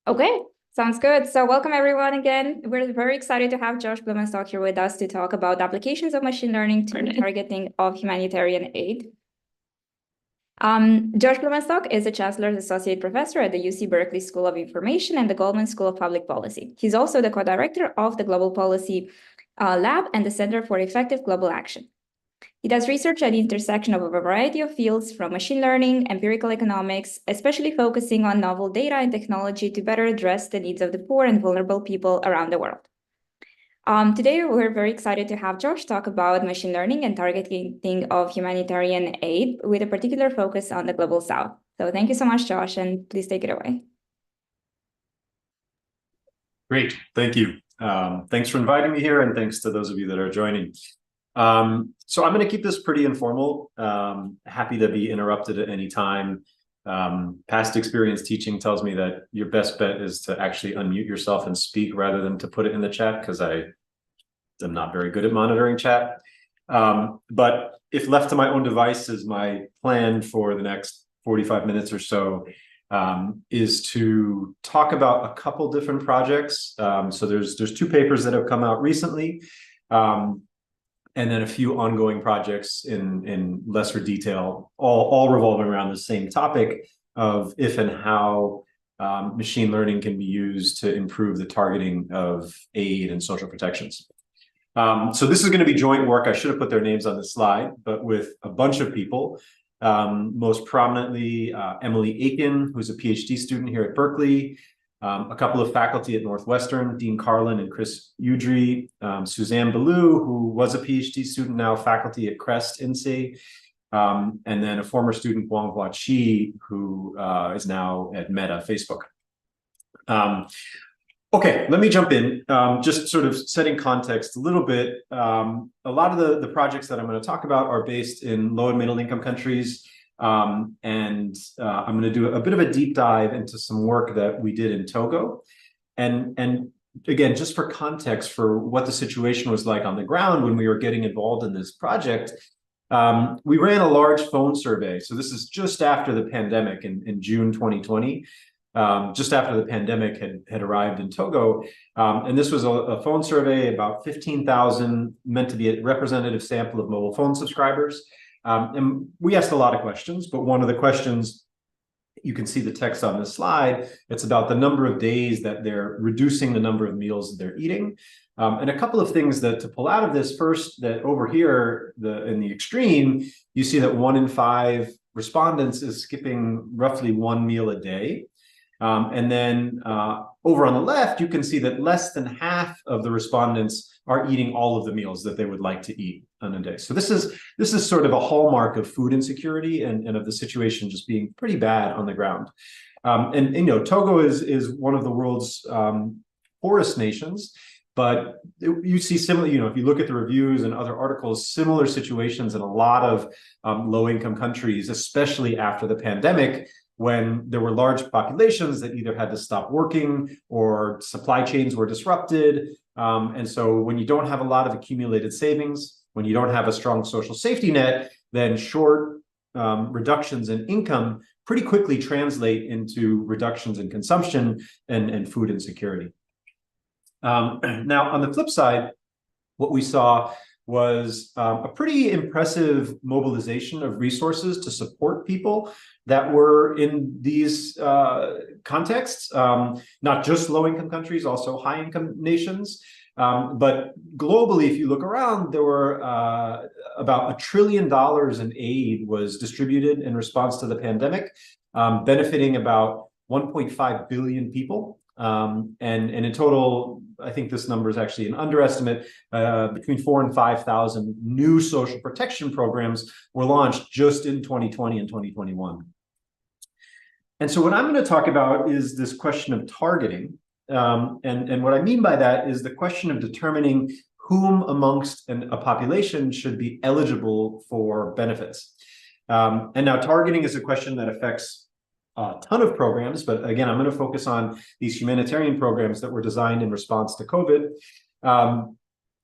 Okay, sounds good. So welcome everyone again. We're very excited to have Josh Blumenstock here with us to talk about applications of machine learning to the targeting of humanitarian aid. Josh Blumenstock is a Chancellor's Associate Professor at the UC Berkeley School of Information and the Goldman School of Public Policy. He's also the co-director of the Global Policy Lab and the Center for Effective Global Action. He does research at the intersection of a variety of fields from machine learning, empirical economics, especially focusing on novel data and technology to better address the needs of the poor and vulnerable people around the world. Today, we're very excited to have Josh talk about machine learning and targeting of humanitarian aid with a particular focus on the Global South. So thank you so much, Josh, and please take it away. Great, thank you. Thanks for inviting me here, and thanks to those of you that are joining. So I'm going to keep this pretty informal. Happy to be interrupted at any time. Past experience teaching tells me that your best bet is to actually unmute yourself and speak rather than to put it in the chat, because I am not very good at monitoring chat. But if left to my own devices, my plan for the next 45 minutes or so is to talk about a couple different projects. So there's two papers that have come out recently. And then a few ongoing projects in lesser detail, all revolving around the same topic of if and how machine learning can be used to improve the targeting of aid and social protections. So this is going to be joint work. I should have put their names on the slide, but with a bunch of people, most prominently Emily Aiken, who's a PhD student here at Berkeley, a couple of faculty at Northwestern, Dean Carlin and Chris Udry, Suzanne Ballou, who was a PhD student, now faculty at Crest INSEE, and then a former student, Guanghua Qi, who is now at Meta, Facebook. Okay, let me jump in, just sort of setting context a little bit. A lot of the projects that I'm going to talk about are based in low and middle income countries. I'm going to do a bit of a deep dive into some work that we did in Togo. And again, just for context for what the situation was like on the ground when we were getting involved in this project, we ran a large phone survey. So this is just after the pandemic in June 2020, just after the pandemic had arrived in Togo. And this was a phone survey, about 15,000, meant to be a representative sample of mobile phone subscribers. And we asked a lot of questions, but one of the questions, you can see the text on this slide, it's about the number of days that they're reducing the number of meals that they're eating. And a couple of things that to pull out of this. First, that over here, in the extreme, you see that 1 in 5 respondents is skipping roughly 1 meal a day. And then over on the left, you can see that less than half of the respondents are eating all of the meals that they would like to eat on a day. So this is sort of a hallmark of food insecurity and of the situation just being pretty bad on the ground. And you know, Togo is one of the world's poorest nations, but you see similar, you know, if you look at the reviews and other articles, similar situations in a lot of low-income countries, especially after the pandemic, when there were large populations that either had to stop working or supply chains were disrupted. And so when you don't have a lot of accumulated savings, when you don't have a strong social safety net, then short reductions in income pretty quickly translate into reductions in consumption and food insecurity. Now, on the flip side, what we saw was a pretty impressive mobilization of resources to support people that were in these contexts, not just low-income countries, also high-income nations. But globally, if you look around, there were about $1 trillion in aid was distributed in response to the pandemic, benefiting about 1.5 billion people. And in total, I think this number is actually an underestimate. Between 4,000 and 5,000 new social protection programs were launched just in 2020 and 2021. And so what I'm going to talk about is this question of targeting. And what I mean by that is the question of determining whom amongst a population should be eligible for benefits. And now targeting is a question that affects a ton of programs, but again, I'm going to focus on these humanitarian programs that were designed in response to COVID. And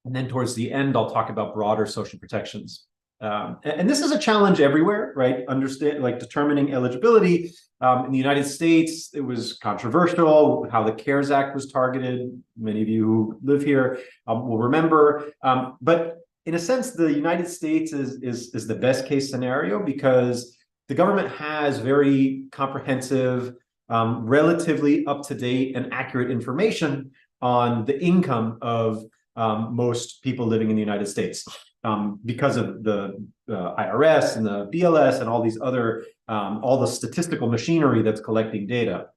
then towards the end, I'll talk about broader social protections. And this is a challenge everywhere, right? Determining eligibility. In the United States, it was controversial how the CARES Act was targeted. Many of you who live here will remember. But in a sense, the United States is the best case scenario because the government has very comprehensive, relatively up-to-date and accurate information on the income of most people living in the United States. Because of the IRS and the BLS and all these other, all the statistical machinery that's collecting data.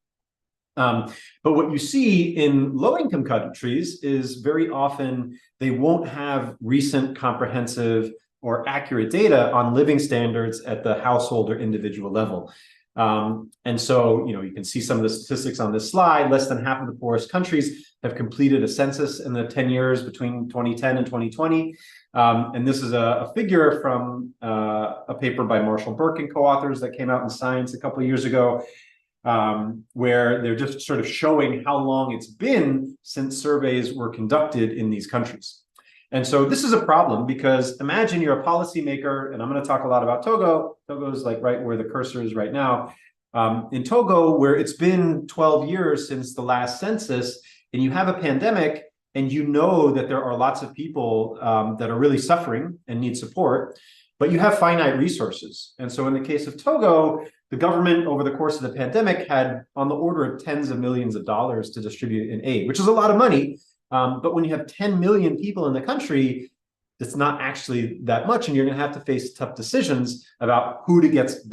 But what you see in low-income countries is very often they won't have recent, comprehensive, or accurate data on living standards at the household or individual level. And so, you can see some of the statistics on this slide. Less than half of the poorest countries have completed a census in the 10 years between 2010 and 2020. And this is a figure from a paper by Marshall Burke and co-authors that came out in Science a couple of years ago, where they're just sort of showing how long it's been since surveys were conducted in these countries. And so this is a problem because imagine you're a policymaker, and I'm going to talk a lot about Togo. Togo is like right where the cursor is right now. In Togo, where it's been 12 years since the last census, and you have a pandemic, and you know that there are lots of people that are really suffering and need support, but you have finite resources. And so in the case of Togo, the government over the course of the pandemic had on the order of tens of millions of dollars to distribute in aid, which is a lot of money. But when you have 10 million people in the country, it's not actually that much, and you're going to have to face tough decisions about who gets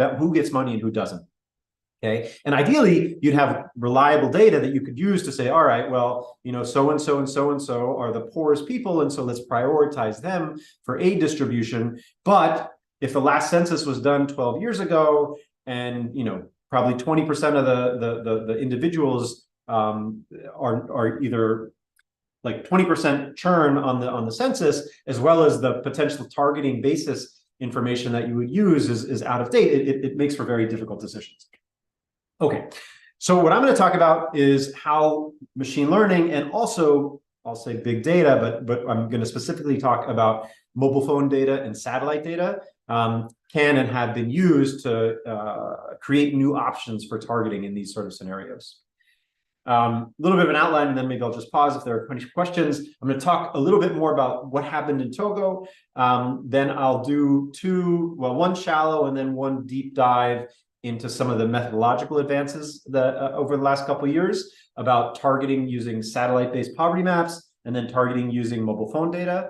money and who doesn't. Okay, and ideally, you'd have reliable data that you could use to say, all right, well, so and so and so and so are the poorest people, and so let's prioritize them for aid distribution. But if the last census was done 12 years ago, and probably 20% of the individuals are either like 20% churn on the census, as well as the potential targeting basis information that you would use is out of date, it makes for very difficult decisions. Okay, so what I'm going to talk about is how machine learning, and also I'll say big data, but I'm going to specifically talk about mobile phone data and satellite data can and have been used to create new options for targeting in these sort of scenarios. A little bit of an outline, and then maybe I'll just pause if there are questions. I'm going to talk a little bit more about what happened in Togo. Then I'll do one shallow and then one deep dive into some of the methodological advances that over the last couple of years about targeting using satellite-based poverty maps, and then targeting using mobile phone data,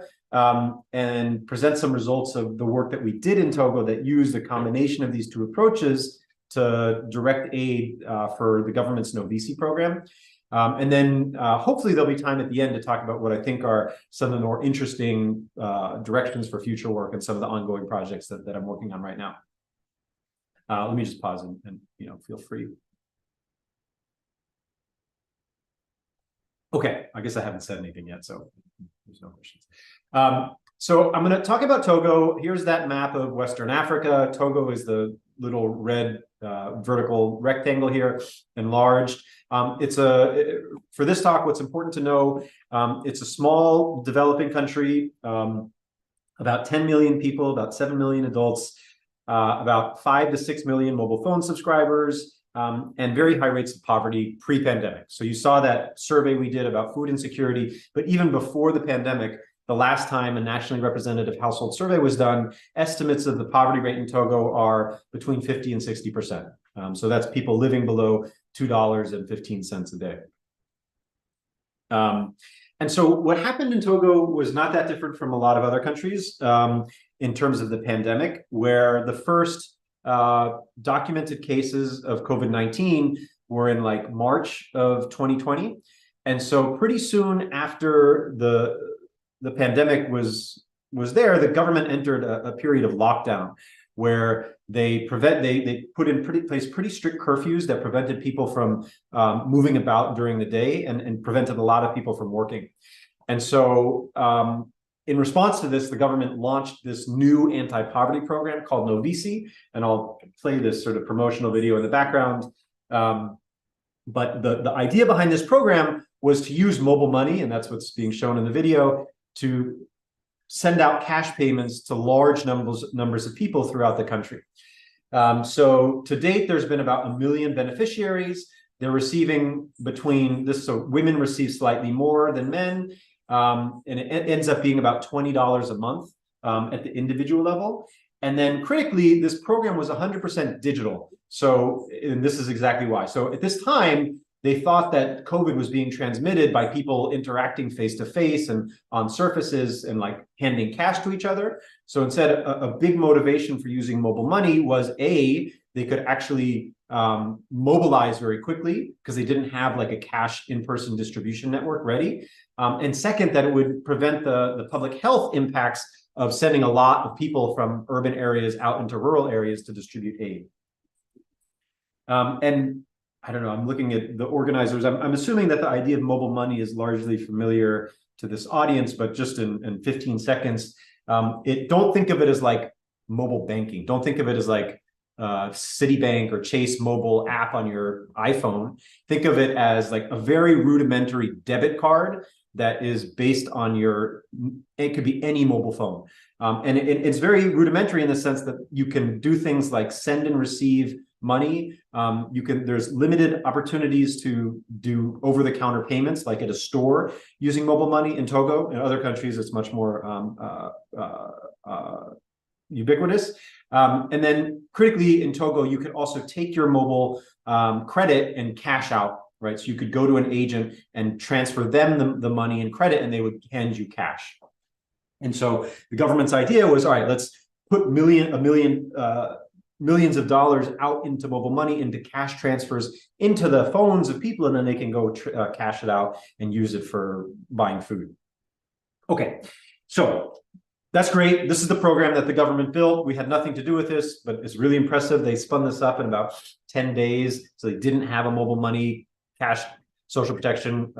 and present some results of the work that we did in Togo that used a combination of these two approaches to direct aid for the government's Novisi program. And then hopefully there'll be time at the end to talk about what I think are some of the more interesting directions for future work and some of the ongoing projects that I'm working on right now. Let me just pause and feel free. Okay, I guess I haven't said anything yet, so there's no questions. So I'm going to talk about Togo. Here's that map of Western Africa. Togo is the little red vertical rectangle here, enlarged. For this talk, what's important to know, it's a small developing country, about 10 million people, about 7 million adults, about 5 to 6 million mobile phone subscribers, and very high rates of poverty pre-pandemic. So you saw that survey we did about food insecurity, but even before the pandemic, the last time a nationally representative household survey was done, estimates of the poverty rate in Togo are between 50 and 60%. So that's people living below $2.15 a day. And so what happened in Togo was not that different from a lot of other countries in terms of the pandemic, where the first documented cases of COVID-19 were in like March of 2020. And so pretty soon after the pandemic was there, the government entered a period of lockdown where they put in pretty strict curfews that prevented people from moving about during the day and prevented a lot of people from working. And so in response to this, the government launched this new anti-poverty program called Novisi, and I'll play this sort of promotional video in the background. But the idea behind this program was to use mobile money, and that's what's being shown in the video, to send out cash payments to large numbers of people throughout the country. So to date, there's been about 1 million beneficiaries. They're receiving between this, so women receive slightly more than men, and it ends up being about $20 a month at the individual level. And then critically, this program was 100% digital. So, and this is exactly why. So at this time, they thought that COVID was being transmitted by people interacting face to face and on surfaces and like handing cash to each other. So instead, a big motivation for using mobile money was they could actually mobilize very quickly because they didn't have like a cash in-person distribution network ready. And second, that it would prevent the public health impacts of sending a lot of people from urban areas out into rural areas to distribute aid. And I don't know, I'm looking at the organizers. I'm assuming that the idea of mobile money is largely familiar to this audience, but just in 15 seconds, don't think of it as like mobile banking. Don't think of it as like Citibank or Chase mobile app on your iPhone. Think of it as like a very rudimentary debit card that is based on it could be any mobile phone. And it's very rudimentary in the sense that you can do things like send and receive money. There's limited opportunities to do over-the-counter payments like at a store using mobile money in Togo. In other countries, it's much more ubiquitous. And then critically in Togo, you could also take your mobile credit and cash out, right? So you could go to an agent and transfer them the money and credit, and they would hand you cash. And so the government's idea was, all right, let's put millions of dollars out into mobile money, into cash transfers, into the phones of people, and then they can go cash it out and use it for buying food. Okay, so that's great. This is the program that the government built. We had nothing to do with this, but it's really impressive. They spun this up in about 10 days. So they didn't have a mobile money cash social protection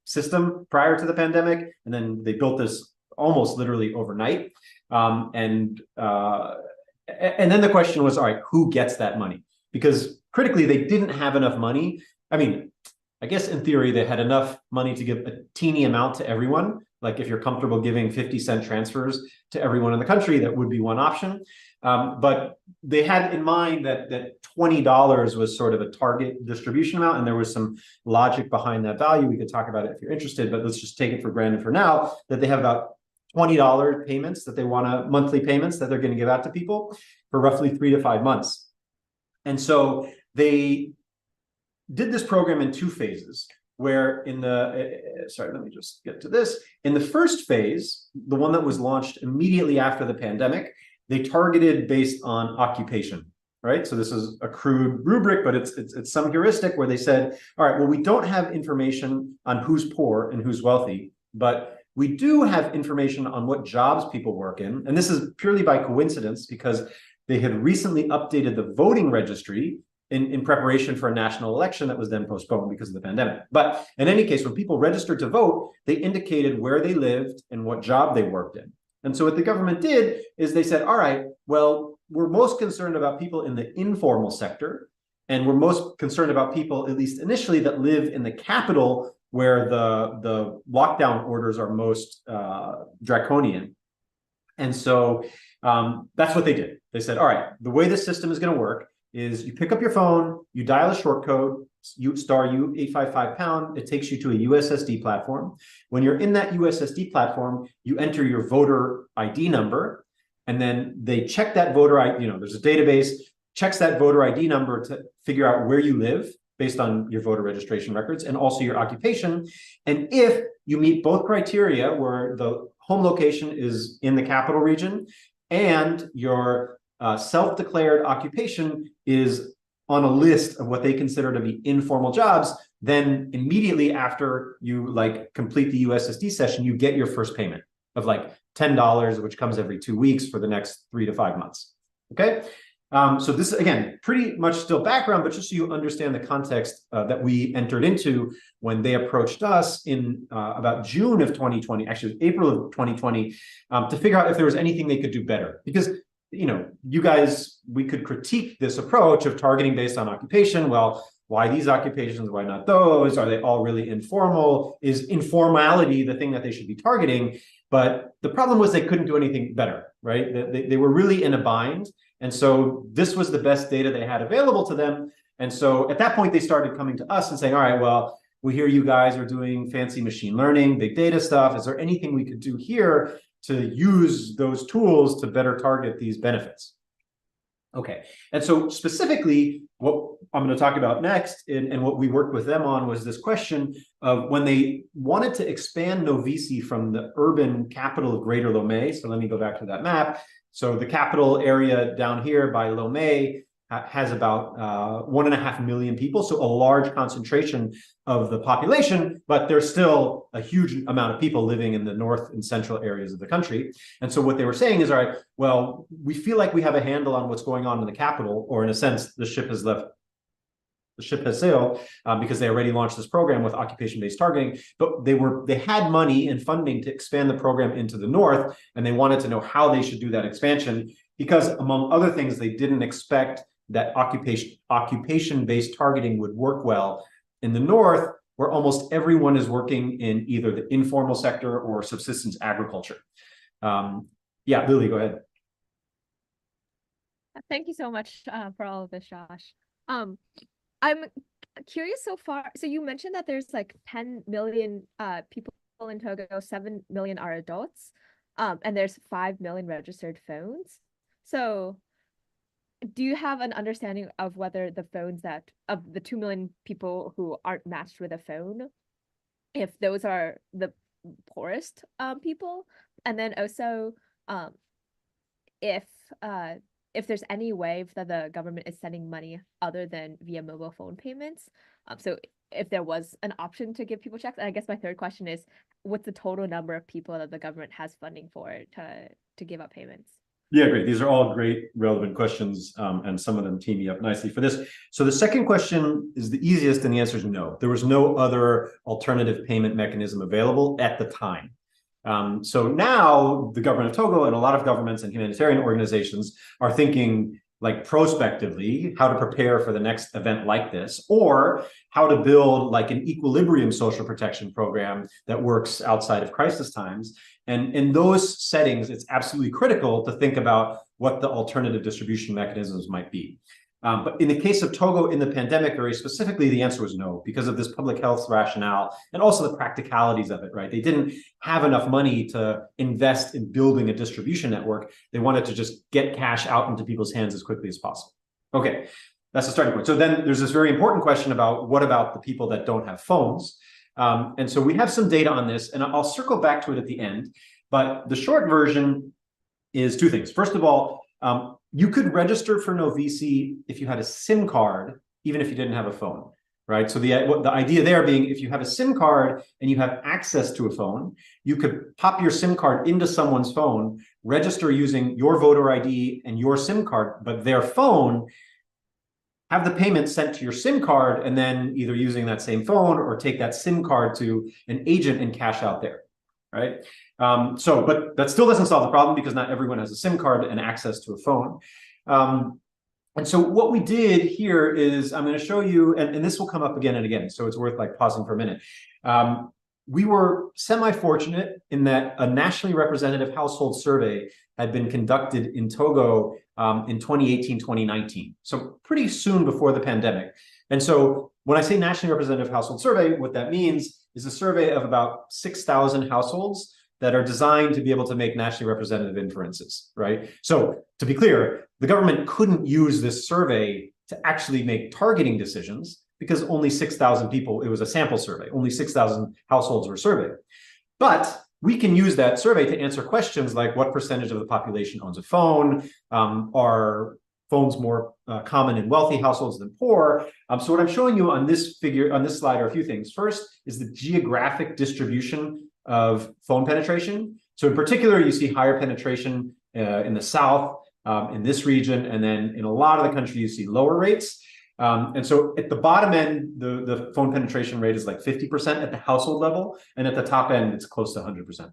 system prior to the pandemic. And then they built this almost literally overnight. And then the question was, all right, who gets that money? Because critically, they didn't have enough money. I mean, I guess in theory, they had enough money to give a teeny amount to everyone. Like if you're comfortable giving 50-cent transfers to everyone in the country, that would be one option. But they had in mind that $20 was sort of a target distribution amount, and there was some logic behind that value. We could talk about it if you're interested, but let's just take it for granted for now that they have about $20 payments that they want to, monthly payments that they're going to give out to people for roughly 3 to 5 months. And so they did this program in 2 phases, where in sorry, let me just get to this. In the first phase, the one that was launched immediately after the pandemic, they targeted based on occupation, right? So this is a crude rubric, but it's some heuristic where they said, all right, well, we don't have information on who's poor and who's wealthy, but we do have information on what jobs people work in. And this is purely by coincidence because they had recently updated the voting registry in preparation for a national election that was then postponed because of the pandemic. But in any case, when people registered to vote, they indicated where they lived and what job they worked in. And so what the government did is they said, all right, well, we're most concerned about people in the informal sector, and we're most concerned about people, at least initially, that live in the capital where the lockdown orders are most draconian. And so that's what they did. They said, all right, the way this system is going to work is you pick up your phone, you dial a short code, star U855#, it takes you to a USSD platform. When you're in that USSD platform, you enter your voter ID number, and then they check that voter ID, there's a database, checks that voter ID number to figure out where you live based on your voter registration records and also your occupation. And if you meet both criteria, where the home location is in the capital region and your self-declared occupation is on a list of what they consider to be informal jobs, then immediately after you complete the USSD session, you get your first payment of $10, which comes every 2 weeks for the next 3 to 5 months. Okay. So this, again, pretty much still background, but just so you understand the context that we entered into when they approached us in about June of 2020, actually April of 2020, to figure out if there was anything they could do better. Because, you guys, we could critique this approach of targeting based on occupation. Well, Why these occupations? Why not those? Are they all really informal? Is informality the thing that they should be targeting? But the problem was they couldn't do anything better, right? They were really in a bind. And so this was the best data they had available to them. And so at that point, they started coming to us and saying, all right, well, we hear you guys are doing fancy machine learning, big data stuff. Is there anything we could do here to use those tools to better target these benefits? Okay, and so specifically, what I'm going to talk about next and what we worked with them on was this question of when they wanted to expand Novici from the urban capital of Greater Lomé. So let me go back to that map. So the capital area down here by Lomé has about 1.5 million people, so a large concentration of the population, but there's still a huge amount of people living in the north and central areas of the country. And so what they were saying is, all right, well, we feel like we have a handle on what's going on in the capital, or in a sense, the ship has sailed because they already launched this program with occupation-based targeting, but they had money and funding to expand the program into the north, and they wanted to know how they should do that expansion because, among other things, they didn't expect that occupation-based targeting would work well in the north, where almost everyone is working in either the informal sector or subsistence agriculture. Yeah, Lily, go ahead. Thank you so much for all of this, Josh. I'm curious so far. So you mentioned that there's like 10 million people in Togo, 7 million are adults, and there's 5 million registered phones. So do you have an understanding of whether the phones of the 2 million people who aren't matched with a phone, if those are the poorest people? And then also if there's any way that the government is sending money other than via mobile phone payments. So if there was an option to give people checks. And I guess my third question is, what's the total number of people that the government has funding for to give out payments? Yeah, great. These are all great, relevant questions, and some of them tee me up nicely for this. So the second question is the easiest, and the answer is no. There was no other alternative payment mechanism available at the time. So now the government of Togo and a lot of governments and humanitarian organizations are thinking like prospectively how to prepare for the next event like this, or how to build like an equilibrium social protection program that works outside of crisis times. And in those settings, it's absolutely critical to think about what the alternative distribution mechanisms might be. But in the case of Togo in the pandemic, very specifically, the answer was no, because of this public health rationale and also the practicalities of it, right? They didn't have enough money to invest in building a distribution network. They wanted to just get cash out into people's hands as quickly as possible. Okay, that's the starting point. So then there's this very important question about what about the people that don't have phones? And so we have some data on this, and I'll circle back to it at the end. But the short version is two things. First of all, you could register for Novici if you had a SIM card, even if you didn't have a phone, right? So the idea there being, if you have a SIM card and you have access to a phone, you could pop your SIM card into someone's phone, register using your voter ID and your SIM card, but their phone, have the payment sent to your SIM card, and then either using that same phone or take that SIM card to an agent and cash out there, right? But that still doesn't solve the problem because not everyone has a SIM card and access to a phone. And so what we did here is, I'm going to show you, and this will come up again and again, so it's worth like pausing for a minute. We were semi-fortunate in that a nationally representative household survey had been conducted in Togo in 2018, 2019. So pretty soon before the pandemic. And so when I say nationally representative household survey, what that means is a survey of about 6,000 households that are designed to be able to make nationally representative inferences, right? So to be clear, the government couldn't use this survey to actually make targeting decisions because only 6,000 people, it was a sample survey, only 6,000 households were surveyed. But we can use that survey to answer questions like what percentage of the population owns a phone? Are phones more common in wealthy households than poor? So what I'm showing you on this figure, on this slide, are a few things. First is the geographic distribution of phone penetration. So in particular, you see higher penetration in the South, in this region, and then in a lot of the country, you see lower rates. And so at the bottom end, the phone penetration rate is like 50% at the household level, and at the top end, it's close to 100%.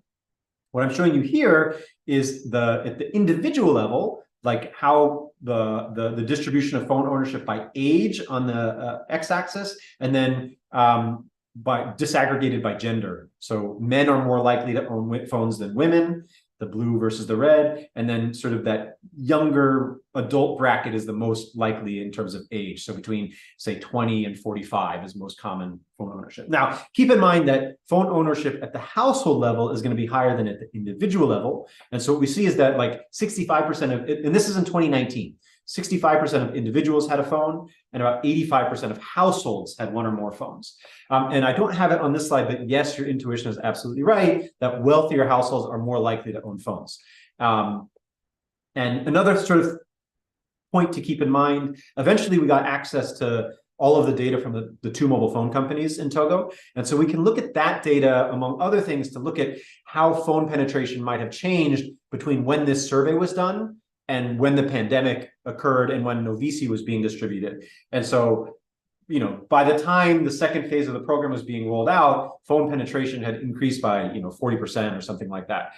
What I'm showing you here is at the individual level, like how the distribution of phone ownership by age on the x-axis, and then by disaggregated by gender. So men are more likely to own phones than women, the blue versus the red, and then sort of that younger adult bracket is the most likely in terms of age. So between, say, 20 and 45 is most common phone ownership. Now, keep in mind that phone ownership at the household level is going to be higher than at the individual level. And so what we see is that like 65% of, and this is in 2019, 65% of individuals had a phone, and about 85% of households had one or more phones. And I don't have it on this slide, but yes, your intuition is absolutely right, that wealthier households are more likely to own phones. And another sort of point to keep in mind, eventually we got access to all of the data from the two mobile phone companies in Togo. And so we can look at that data, among other things, to look at how phone penetration might have changed between when this survey was done and when the pandemic occurred and when Novisi was being distributed. And so, you know, by the time the second phase of the program was being rolled out, phone penetration had increased by, 40% or something like that.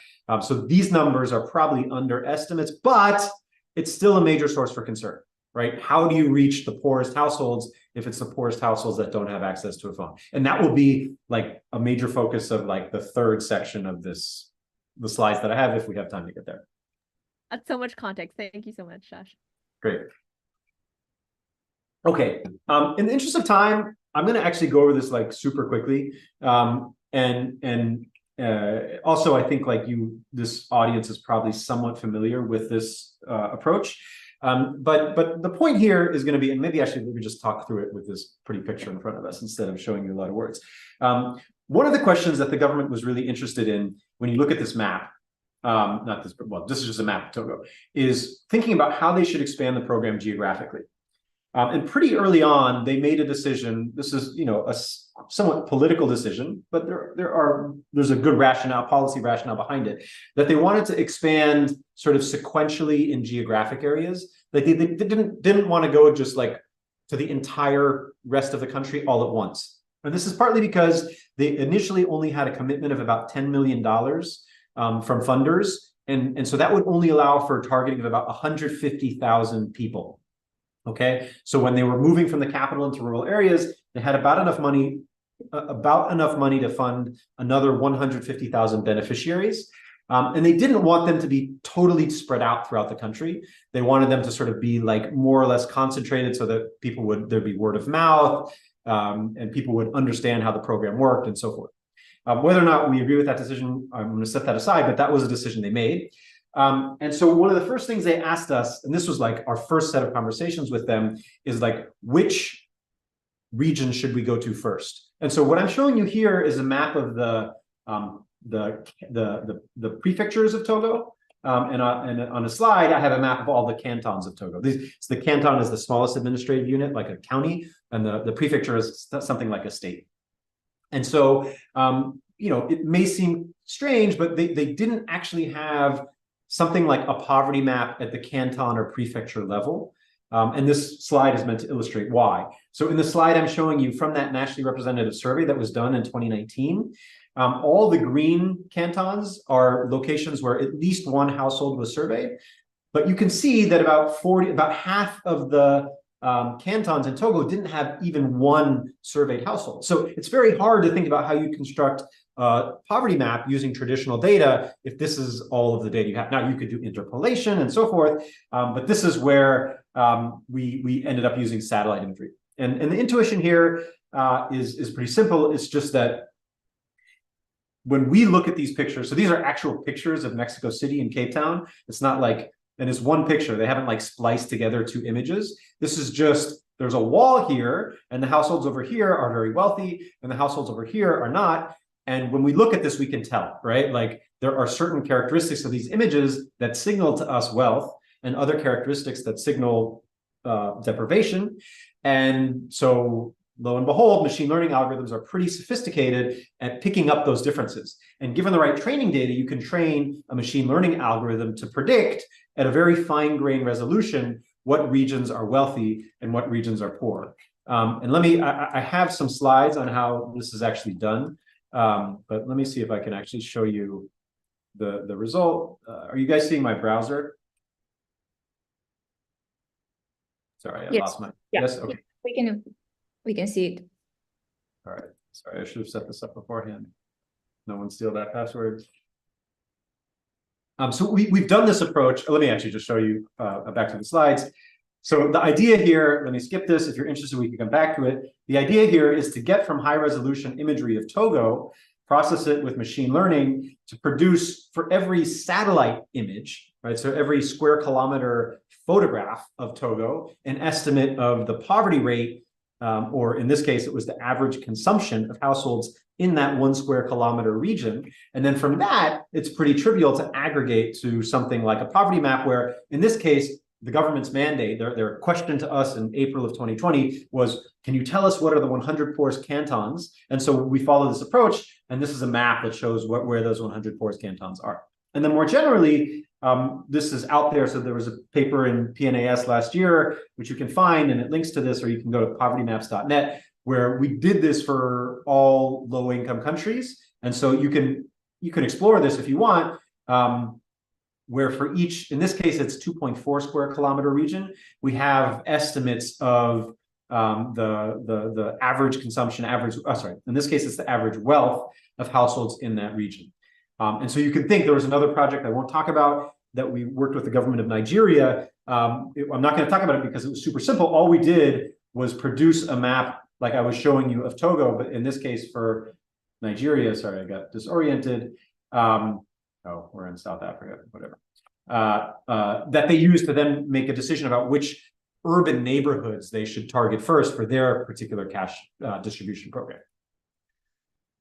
So these numbers are probably underestimates, but it's still a major source for concern, right? How do you reach the poorest households if it's the poorest households that don't have access to a phone? And that will be like a major focus of like the third section of the slides that I have, if we have time to get there. That's so much context. Thank you so much, Josh. Great. Okay. In the interest of time, I'm going to actually go over this like super quickly. Also, I think like this audience is probably somewhat familiar with this approach. But the point here is going to be, and maybe actually we could just talk through it with this pretty picture in front of us instead of showing you a lot of words. One of the questions that the government was really interested in when you look at this map, not this, but well, this is just a map of Togo, is thinking about how they should expand the program geographically. And pretty early on, they made a decision. This is, a somewhat political decision, but there's a good policy rationale behind it, that they wanted to expand sort of sequentially in geographic areas. Like they didn't want to go just like to the entire rest of the country all at once. And this is partly because they initially only had a commitment of about $10 million from funders. And so that would only allow for targeting of about 150,000 people. Okay, so when they were moving from the capital into rural areas, they had about enough money to fund another 150,000 beneficiaries. And they didn't want them to be totally spread out throughout the country. They wanted them to sort of be like more or less concentrated so that there'd be word of mouth, and people would understand how the program worked and so forth. Whether or not we agree with that decision, I'm going to set that aside, but that was a decision they made. And so one of the first things they asked us, and this was like our first set of conversations with them, is like, which region should we go to first? And so what I'm showing you here is a map of the prefectures of Togo. And on a slide, I have a map of all the cantons of Togo. So the canton is the smallest administrative unit, like a county, and the prefecture is something like a state. And so, it may seem strange, but they didn't actually have something like a poverty map at the canton or prefecture level. And this slide is meant to illustrate why. So in the slide I'm showing you from that nationally representative survey that was done in 2019, all the green cantons are locations where at least one household was surveyed. But you can see that about half of the cantons in Togo didn't have even one surveyed household. So it's very hard to think about how you construct a poverty map using traditional data if this is all of the data you have. Now, you could do interpolation and so forth, but this is where we ended up using satellite imagery. And the intuition here is pretty simple. It's just that when we look at these pictures, so these are actual pictures of Mexico City and Cape Town. It's not like, and it's one picture. They haven't like spliced together two images. This is just, there's a wall here, and the households over here are very wealthy, and the households over here are not. And when we look at this, we can tell, right? Like there are certain characteristics of these images that signal to us wealth and other characteristics that signal deprivation. And so lo and behold, machine learning algorithms are pretty sophisticated at picking up those differences. And given the right training data, you can train a machine learning algorithm to predict at a very fine-grained resolution what regions are wealthy and what regions are poor. And I have some slides on how this is actually done. But let me see if I can actually show you the result. Are you guys seeing my browser? Sorry, I Yes. lost my, Yeah. yes, okay. We can see it. All right, sorry, I should have set this up beforehand. No one steal that password. So we've done this approach. Let me actually just show you back to the slides. So the idea here, let me skip this. If you're interested, we can come back to it. The idea here is to get from high resolution imagery of Togo, process it with machine learning to produce for every satellite image, right? So every square kilometer photograph of Togo, an estimate of the poverty rate, or in this case, it was the average consumption of households in that 1 square kilometer region. And then from that, it's pretty trivial to aggregate to something like a poverty map, where in this case, the government's mandate, their question to us in April of 2020 was, can you tell us what are the 100 poorest cantons? And so we follow this approach, and this is a map that shows where those 100 poorest cantons are. And then more generally, this is out there. So there was a paper in PNAS last year, which you can find, and it links to this, or you can go to povertymaps.net, where we did this for all low-income countries. And so you can explore this if you want, where for each, in this case, it's 2.4 square kilometer region, we have estimates of the average consumption, in this case, it's the average wealth of households in that region. And so you can think, there was another project I won't talk about that we worked with the government of Nigeria. I'm not going to talk about it because it was super simple. All we did was produce a map like I was showing you of Togo, but in this case for Nigeria, sorry, I got disoriented. Oh, we're in South Africa, whatever. That they use to then make a decision about which urban neighborhoods they should target first for their particular cash distribution program.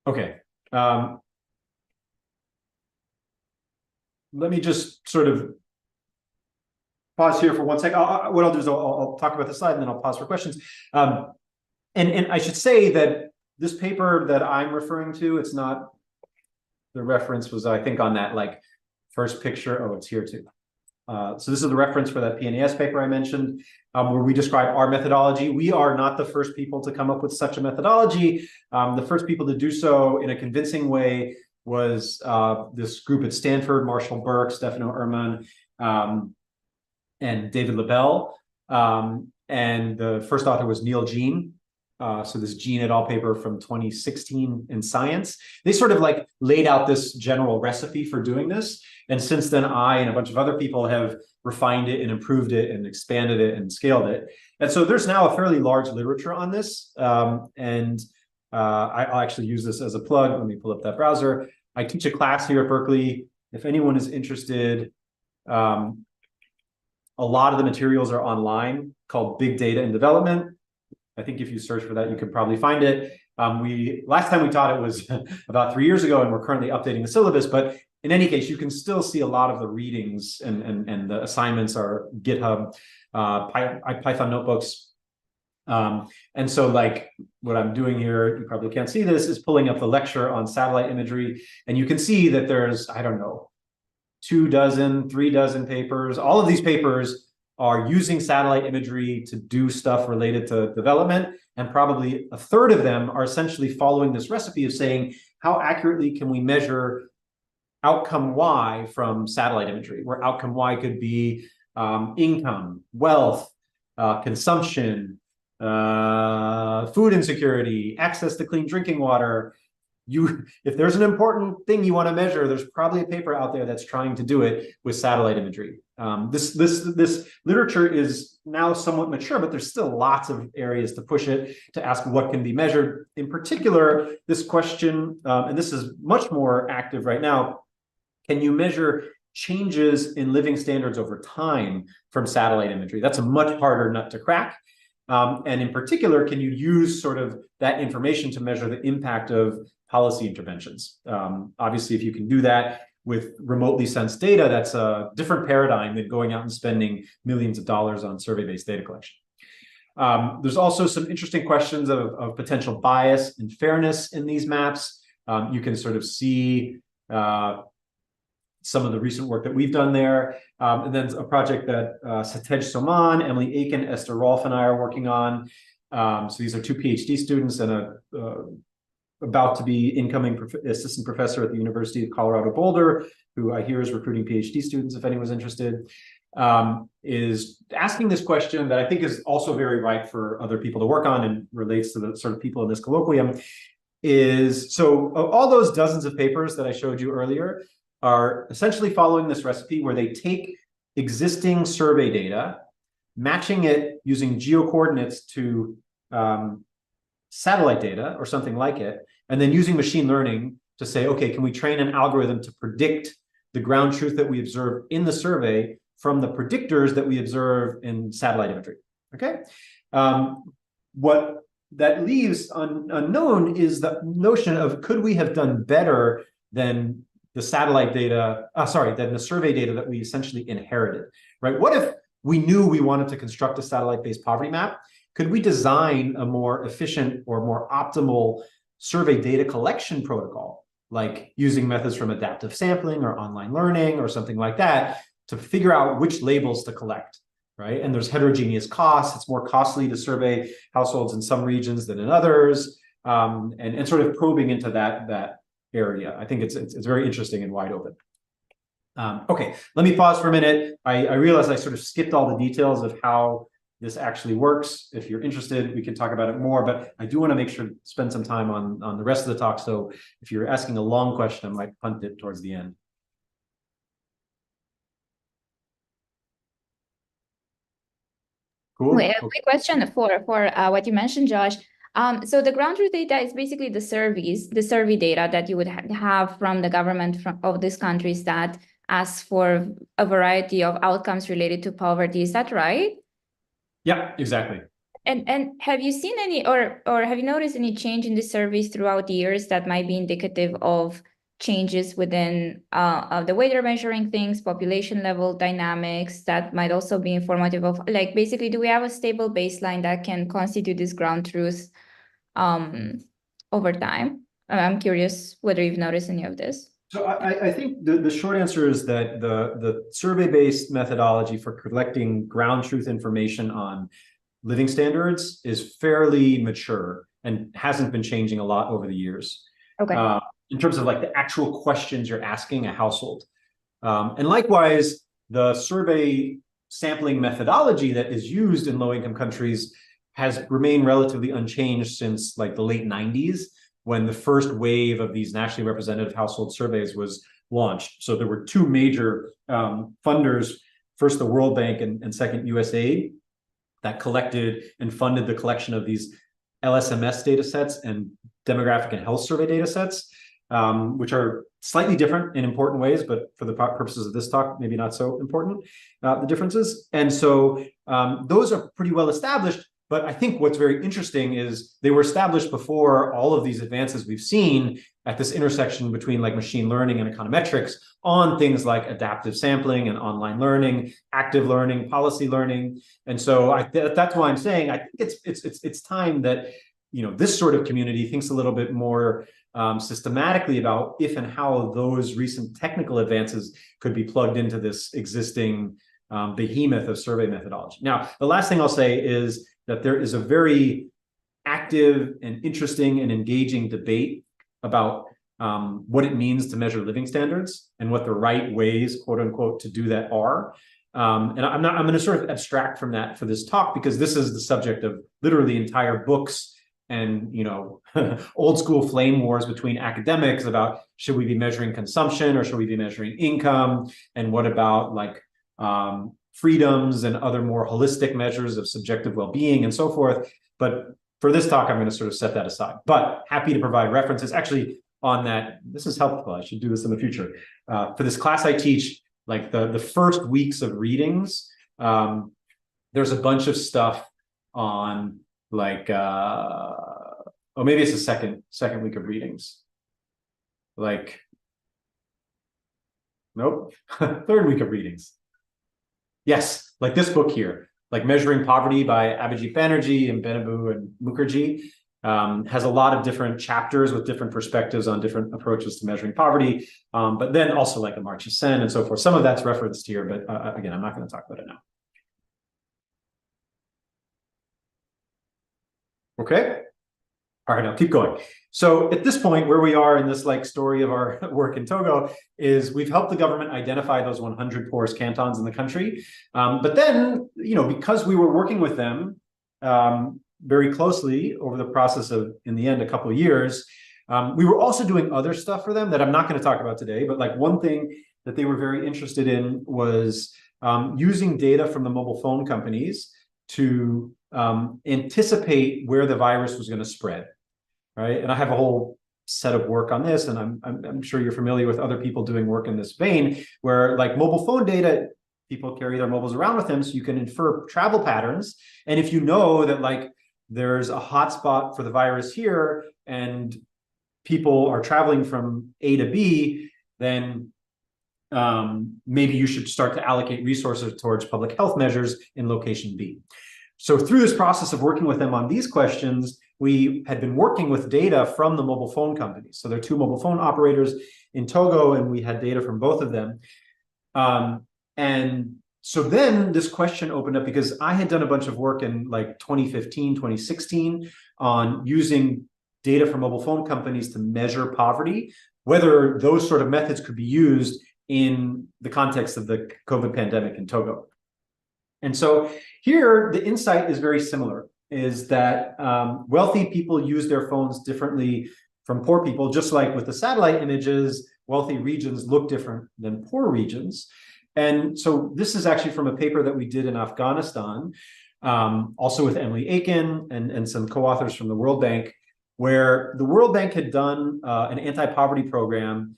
Okay. Let me just sort of pause here for 1 second. What I'll do is I'll talk about the slide and then I'll pause for questions. And I should say that this paper that I'm referring to, it's not, the reference was, I think, on that like first picture. Oh, it's here too. So this is the reference for that PNAS paper I mentioned, where we describe our methodology. We are not the first people to come up with such a methodology. The first people to do so in a convincing way was this group at Stanford, Marshall Burke, Stefano Erman, and David LaBelle. And the first author was Neil Jean. So this Jean et al. Paper from 2016 in Science. They sort of like laid out this general recipe for doing this. And since then, I and a bunch of other people have refined it and improved it and expanded it and scaled it. And so there's now a fairly large literature on this. I'll actually use this as a plug. Let me pull up that browser. I teach a class here at Berkeley. If anyone is interested, a lot of the materials are online, called Big Data in Development. I think if you search for that, you could probably find it. Last time we taught it was about 3 years ago, and we're currently updating the syllabus. But in any case, you can still see a lot of the readings and the assignments are GitHub, Python notebooks. And so like what I'm doing here, you probably can't see this, is pulling up the lecture on satellite imagery. And you can see that there's, I don't know, 2 dozen, 3 dozen papers. All of these papers are using satellite imagery to do stuff related to development. And probably a third of them are essentially following this recipe of saying, how accurately can we measure outcome Y from satellite imagery, where outcome Y could be income, wealth, consumption, food insecurity, access to clean drinking water. If there's an important thing you want to measure, there's probably a paper out there that's trying to do it with satellite imagery. This literature is now somewhat mature, but there's still lots of areas to push it, to ask what can be measured. In particular, this question, and this is much more active right now, can you measure changes in living standards over time from satellite imagery? That's a much harder nut to crack. And in particular, can you use sort of that information to measure the impact of policy interventions? Obviously, if you can do that with remotely sensed data, that's a different paradigm than going out and spending millions of dollars on survey-based data collection. There's also some interesting questions of potential bias and fairness in these maps. You can sort of see some of the recent work that we've done there. And then a project that Satej Soman, Emily Aiken, Esther Rolfe, and I are working on. So these are 2 PhD students and a about to be incoming assistant professor at the University of Colorado Boulder, who I hear is recruiting PhD students if anyone's interested. is asking this question that I think is also very ripe for other people to work on and relates to the sort of people in this colloquium. Is so all those dozens of papers that I showed you earlier are essentially following this recipe where they take existing survey data, matching it using geocoordinates to satellite data or something like it, and then using machine learning to say, okay, can we train an algorithm to predict the ground truth that we observe in the survey from the predictors that we observe in satellite imagery, okay? What that leaves unknown is the notion of, could we have done better than the satellite data, than the survey data that we essentially inherited, right? What if we knew we wanted to construct a satellite-based poverty map? Could we design a more efficient or more optimal survey data collection protocol, like using methods from adaptive sampling or online learning or something like that, to figure out which labels to collect, right? And there's heterogeneous costs. It's more costly to survey households in some regions than in others, and sort of probing into that area. I think it's very interesting and wide open. Okay, let me pause for a minute. I realize I sort of skipped all the details of how this actually works. If you're interested, we can talk about it more, but I do want to make sure to spend some time on the rest of the talk. So if you're asking a long question, I might punt it towards the end. Cool. Wait, a quick question for what you mentioned, Josh. So the ground truth data is basically the survey data that you would have from the government of these countries that ask for a variety of outcomes related to poverty. Is that right? Yeah, exactly. And have you seen any or have you noticed any change in the surveys throughout the years that might be indicative of changes within the way they're measuring things, population level dynamics that might also be informative of, like, basically, do we have a stable baseline that can constitute this ground truth over time? I'm curious whether you've noticed any of this. So I think the short answer is that the survey-based methodology for collecting ground truth information on living standards is fairly mature and hasn't been changing a lot over the years. Okay. In terms of like the actual questions you're asking a household. And likewise, the survey sampling methodology that is used in low-income countries has remained relatively unchanged since like the late 90s, when the first wave of these nationally representative household surveys was launched. So there were two major funders, first the World Bank and second USAID, that collected and funded the collection of these LSMS data sets and demographic and health survey data sets, which are slightly different in important ways, but for the purposes of this talk, maybe not so important, the differences. And so those are pretty well established. But I think what's very interesting is they were established before all of these advances we've seen at this intersection between like machine learning and econometrics on things like adaptive sampling and online learning, active learning, policy learning. And so that's why I'm saying I think it's time that, you know, this sort of community thinks a little bit more systematically about if and how those recent technical advances could be plugged into this existing behemoth of survey methodology. Now, the last thing I'll say is that there is a very active and interesting and engaging debate about what it means to measure living standards and what the right ways, quote unquote, to do that are. And I'm going to sort of abstract from that for this talk, because this is the subject of literally entire books and, you know, old school flame wars between academics about should we be measuring consumption or should we be measuring income, and what about like freedoms and other more holistic measures of subjective well-being and so forth. But for this talk, I'm going to sort of set that aside, but happy to provide references actually on that. This is helpful. I should do this in the future. For this class I teach, like the first weeks of readings, there's a bunch of stuff on like, maybe it's the second week of readings. Like, nope, third week of readings. Yes, like this book here, like Measuring Poverty by Abhijit Banerjee and Benabu and Mukherjee, has a lot of different chapters with different perspectives on different approaches to measuring poverty, but then also like Amartya Sen and so forth. Some of that's referenced here, but again, I'm not going to talk about it now. Okay. All right, I'll keep going. So at this point, where we are in this like story of our work in Togo is we've helped the government identify those 100 poorest cantons in the country. But then, because we were working with them very closely over the process of, in the end, a couple of years, we were also doing other stuff for them that I'm not going to talk about today. But like one thing that they were very interested in was using data from the mobile phone companies to anticipate where the virus was going to spread. Right. And I have a whole set of work on this, and I'm sure you're familiar with other people doing work in this vein, where like mobile phone data, people carry their mobiles around with them, so you can infer travel patterns. And if you know that like there's a hotspot for the virus here and people are traveling from A to B, then maybe you should start to allocate resources towards public health measures in location B. So through this process of working with them on these questions, we had been working with data from the mobile phone companies. So there are two mobile phone operators in Togo, and we had data from both of them. And so then this question opened up because I had done a bunch of work in like 2015, 2016 on using data from mobile phone companies to measure poverty, whether those sort of methods could be used in the context of the COVID pandemic in Togo. And so here, the insight is very similar, is that wealthy people use their phones differently from poor people, just like with the satellite images, wealthy regions look different than poor regions. And so this is actually from a paper that we did in Afghanistan, also with Emily Aiken and some co-authors from the World Bank, where the World Bank had done an anti-poverty program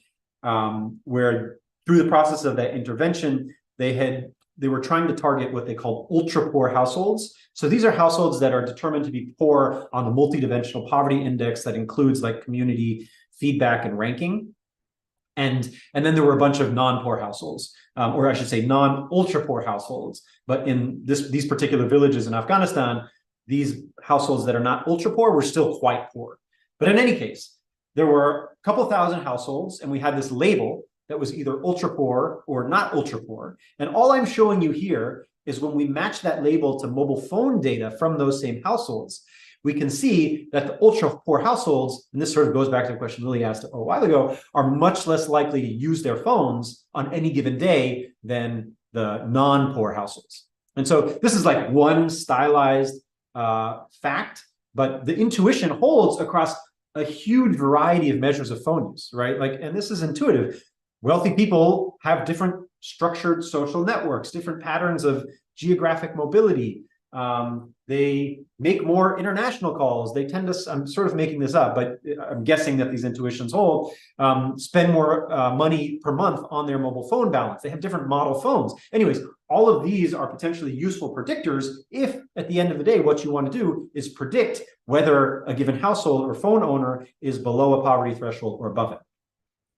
where through the process of that intervention, they were trying to target what they called ultra-poor households. So these are households that are determined to be poor on the multidimensional poverty index that includes like community feedback and ranking. And then there were a bunch of non-poor households, or I should say non-ultra-poor households. But in these particular villages in Afghanistan, these households that are not ultra-poor were still quite poor. But in any case, there were a couple thousand households, and we had this label that was either ultra poor or not ultra poor. And all I'm showing you here is when we match that label to mobile phone data from those same households, we can see that the ultra poor households, and this sort of goes back to the question Lily asked a while ago, are much less likely to use their phones on any given day than the non-poor households. And so this is like one stylized fact, but the intuition holds across a huge variety of measures of phone use, right? Like, and this is intuitive. Wealthy people have different structured social networks, different patterns of geographic mobility. They make more international calls. They tend to, I'm sort of making this up, but I'm guessing that these intuitions hold, spend more money per month on their mobile phone balance. They have different model phones. Anyways, all of these are potentially useful predictors if at the end of the day, what you want to do is predict whether a given household or phone owner is below a poverty threshold or above it.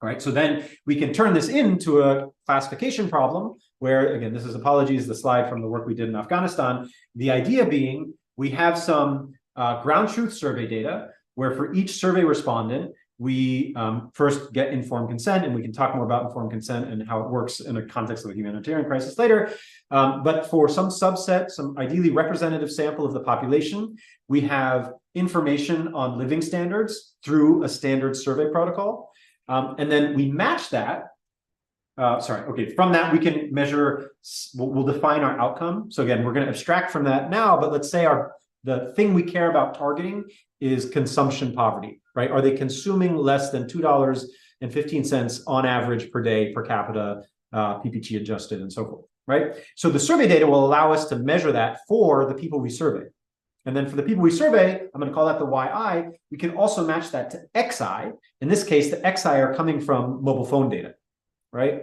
All right, so then we can turn this into a classification problem where, again, this is apologies, the slide from the work we did in Afghanistan. The idea being we have some ground truth survey data where for each survey respondent, we first get informed consent, and we can talk more about informed consent and how it works in a context of a humanitarian crisis later. But for some subset, some ideally representative sample of the population, we have information on living standards through a standard survey protocol. And then we match that. From that, we can measure, we'll define our outcome. So again, we're going to abstract from that now, but let's say the thing we care about targeting is consumption poverty, right? Are they consuming less than $2.15 on average per day per capita, PPG adjusted and so forth, right? So the survey data will allow us to measure that for the people we survey. And then for the people we survey, I'm going to call that the YI. We can also match that to XI. In this case, the XI are coming from mobile phone data, right?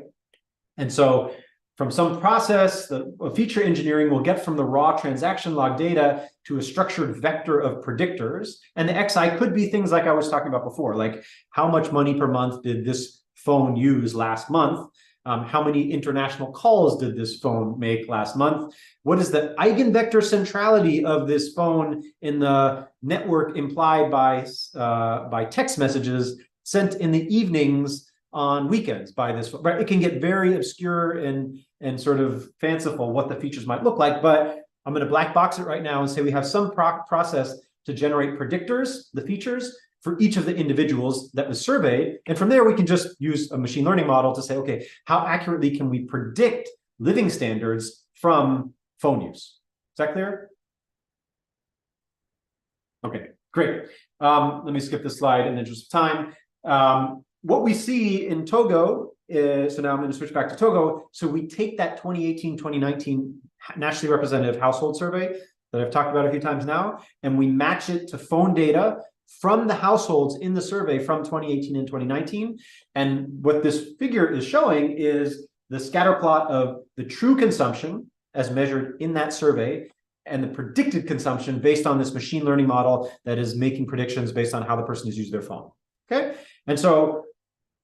And so from some process, the feature engineering will get from the raw transaction log data to a structured vector of predictors. And the XI could be things like I was talking about before, like how much money per month did this phone use last month? How many international calls did this phone make last month? What is the eigenvector centrality of this phone in the network implied by text messages sent in the evenings on weekends by this phone? Right? It can get very obscure and sort of fanciful what the features might look like, but I'm going to black box it right now and say we have some process to generate predictors, the features, for each of the individuals that was surveyed. And from there, we can just use a machine learning model to say, okay, how accurately can we predict living standards from phone use? Is that clear? Okay, great. Let me skip this slide in the interest of time. What we see in Togo is, so now I'm going to switch back to Togo. So we take that 2018-2019 nationally representative household survey that I've talked about a few times now, and we match it to phone data from the households in the survey from 2018 and 2019. And what this figure is showing is the scatter plot of the true consumption as measured in that survey and the predicted consumption based on this machine learning model that is making predictions based on how the person has used their phone. Okay, and so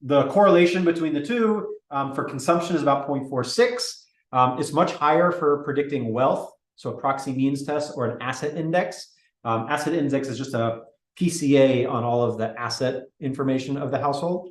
the correlation between the two for consumption is about 0.46. It's much higher for predicting wealth, so a proxy means test or an asset index. Asset index is just a PCA on all of the asset information of the household.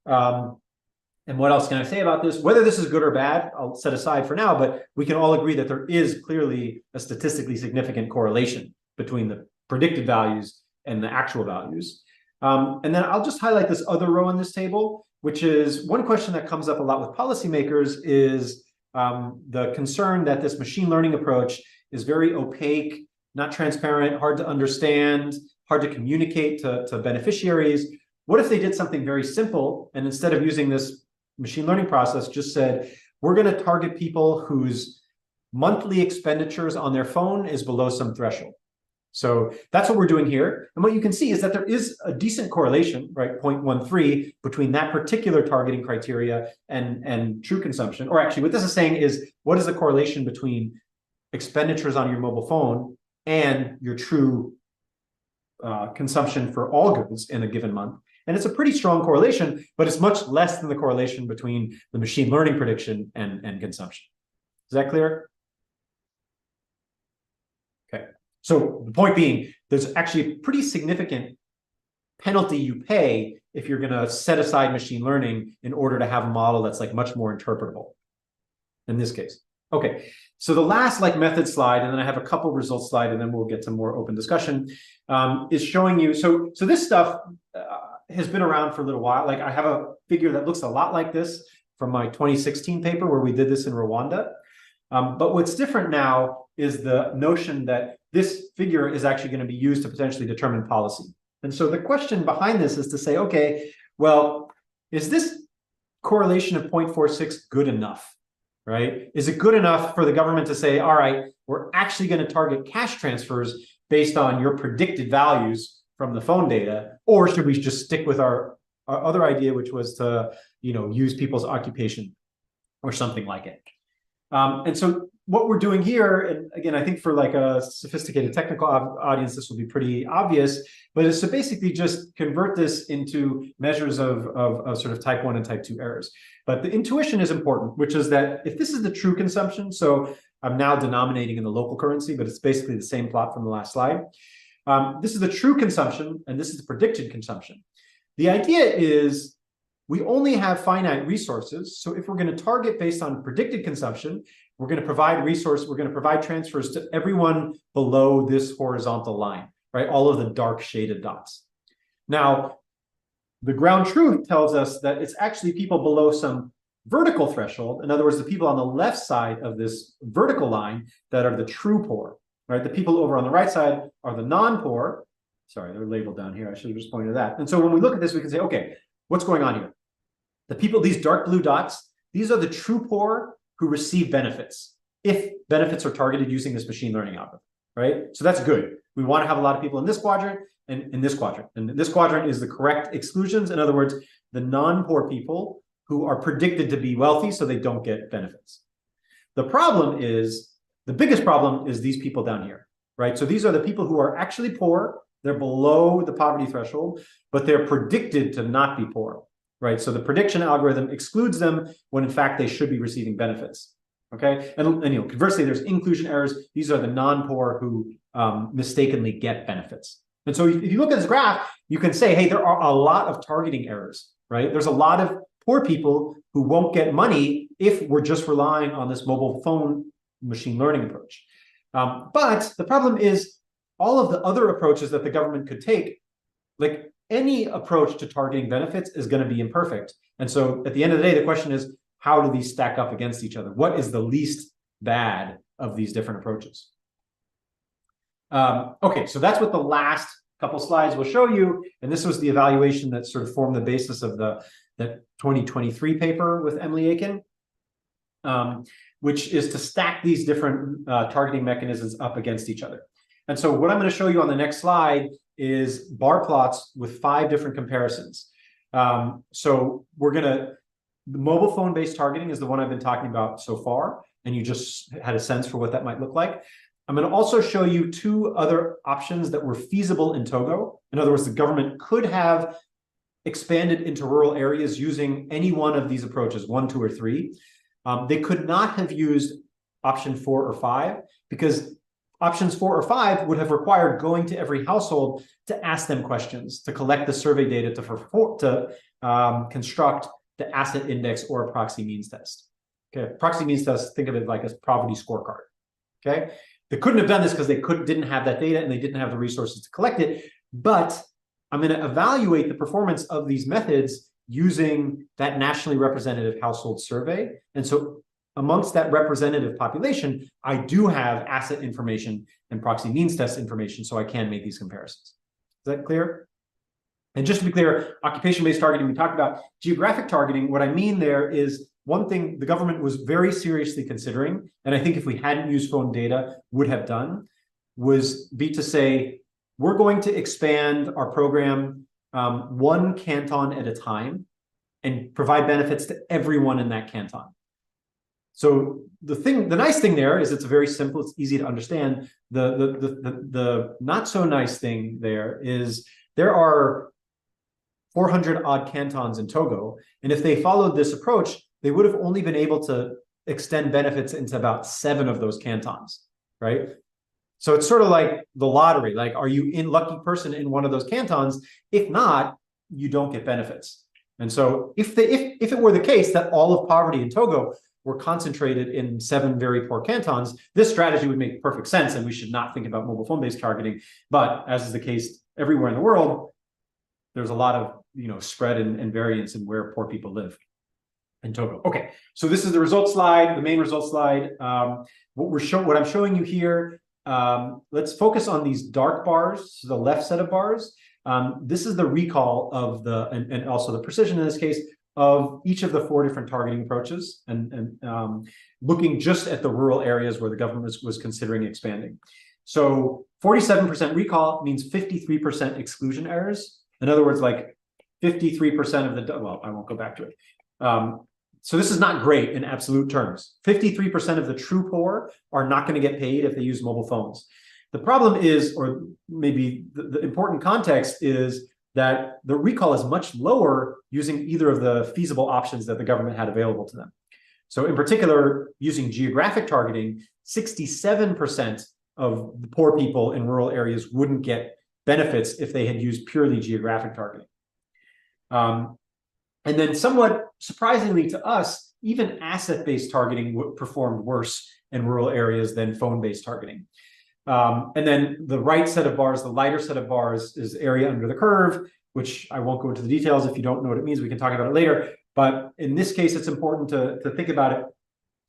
And what else can I say about this? Whether this is good or bad, I'll set aside for now, but we can all agree that there is clearly a statistically significant correlation between the predicted values and the actual values. And then I'll just highlight this other row in this table, which is one question that comes up a lot with policymakers is the concern that this machine learning approach is very opaque, not transparent, hard to understand, hard to communicate to beneficiaries. What if they did something very simple and instead of using this machine learning process just said, we're going to target people whose monthly expenditures on their phone is below some threshold. So that's what we're doing here. And what you can see is that there is a decent correlation, right, 0.13 between that particular targeting criteria and true consumption. Or actually what this is saying is, what is the correlation between expenditures on your mobile phone and your true consumption for all goods in a given month? And it's a pretty strong correlation, but it's much less than the correlation between the machine learning prediction and consumption. Is that clear? Okay. So the point being, there's actually a pretty significant penalty you pay if you're going to set aside machine learning in order to have a model that's like much more interpretable in this case. Okay, so the last like method slide, and then I have a couple results slide, and then we'll get to more open discussion, is showing you, so this stuff has been around for a little while. Like I have a figure that looks a lot like this from my 2016 paper where we did this in Rwanda. But what's different now is the notion that this figure is actually going to be used to potentially determine policy. And so the question behind this is to say, okay, well, is this correlation of 0.46 good enough, right? Is it good enough for the government to say, all right, we're actually going to target cash transfers based on your predicted values from the phone data, or should we just stick with our other idea, which was to, use people's occupation or something like it? And so what we're doing here, and again, I think for like a sophisticated technical audience, this will be pretty obvious, but is to basically just convert this into measures of sort of type 1 and type 2 errors. But the intuition is important, which is that if this is the true consumption, so I'm now denominating in the local currency, but it's basically the same plot from the last slide. This is the true consumption, and this is the predicted consumption. The idea is we only have finite resources. So if we're going to target based on predicted consumption, we're going to provide transfers to everyone below this horizontal line, right? All of the dark shaded dots. Now, the ground truth tells us that it's actually people below some vertical threshold. In other words, the people on the left side of this vertical line that are the true poor, right? The people over on the right side are the non-poor. Sorry, they're labeled down here. I should have just pointed to that. And so when we look at this, we can say, okay, what's going on here? The people, these dark blue dots, these are the true poor who receive benefits, if benefits are targeted using this machine learning algorithm, right? So that's good. We want to have a lot of people in this quadrant and in this quadrant. And this quadrant is the correct exclusions. In other words, the non-poor people who are predicted to be wealthy so they don't get benefits. The biggest problem is these people down here, right? So these are the people who are actually poor. They're below the poverty threshold, but they're predicted to not be poor. Right, so the prediction algorithm excludes them when in fact they should be receiving benefits. Okay, and conversely, there's inclusion errors. These are the non-poor who mistakenly get benefits. And so if you look at this graph, you can say, hey, there are a lot of targeting errors. Right, there's a lot of poor people who won't get money if we're just relying on this mobile phone machine learning approach. But the problem is all of the other approaches that the government could take, like any approach to targeting benefits is going to be imperfect. And so at the end of the day, the question is, how do these stack up against each other? What is the least bad of these different approaches? Okay, so that's what the last couple slides will show you. And this was the evaluation that sort of formed the basis of the 2023 paper with Emily Aiken, which is to stack these different targeting mechanisms up against each other. And so what I'm going to show you on the next slide is bar plots with 5 different comparisons. So the mobile phone-based targeting is the one I've been talking about so far, and you just had a sense for what that might look like. I'm going to also show you 2 other options that were feasible in Togo. In other words, the government could have expanded into rural areas using any one of these approaches, 1, 2, or 3. They could not have used option 4 or 5 because options 4 or 5 would have required going to every household to ask them questions, to collect the survey data, to construct the asset index or a proxy means test. Okay, proxy means test, think of it like a poverty scorecard. Okay, they couldn't have done this because they didn't have that data and they didn't have the resources to collect it. But I'm going to evaluate the performance of these methods using that nationally representative household survey. And so amongst that representative population, I do have asset information and proxy means test information, so I can make these comparisons. Is that clear? And just to be clear, occupation-based targeting, we talked about geographic targeting. What I mean there is one thing the government was very seriously considering, and I think if we hadn't used phone data would have done, was to say, we're going to expand our program 1 canton at a time and provide benefits to everyone in that canton. So the nice thing there is it's very simple, it's easy to understand. The not so nice thing there is there are 400 odd cantons in Togo, and if they followed this approach, they would have only been able to extend benefits into about 7 of those cantons, right? So it's sort of like the lottery, like, are you in lucky person in one of those cantons? If not, you don't get benefits. And so if it were the case that all of poverty in Togo were concentrated in 7 very poor cantons, this strategy would make perfect sense, and we should not think about mobile phone-based targeting. But as is the case everywhere in the world, there's a lot of spread and variance in where poor people live in Togo. Okay, so this is the results slide, the main results slide. What I'm showing you here. Let's focus on these dark bars, the left set of bars. This is the recall of and also the precision in this case of each of the 4 different targeting approaches, and looking just at the rural areas where the government was considering expanding. So 47% recall means 53% exclusion errors. In other words, like 53% of well, I won't go back to it. So this is not great in absolute terms. 53% of the true poor are not going to get paid if they use mobile phones. The problem is, or maybe the important context is, that the recall is much lower using either of the feasible options that the government had available to them. So in particular, using geographic targeting, 67% of the poor people in rural areas wouldn't get benefits if they had used purely geographic targeting. And then somewhat surprisingly to us, even asset-based targeting performed worse in rural areas than phone-based targeting. And then the right set of bars, the lighter set of bars, is area under the curve, which I won't go into the details. If you don't know what it means, we can talk about it later. But in this case, it's important to think about it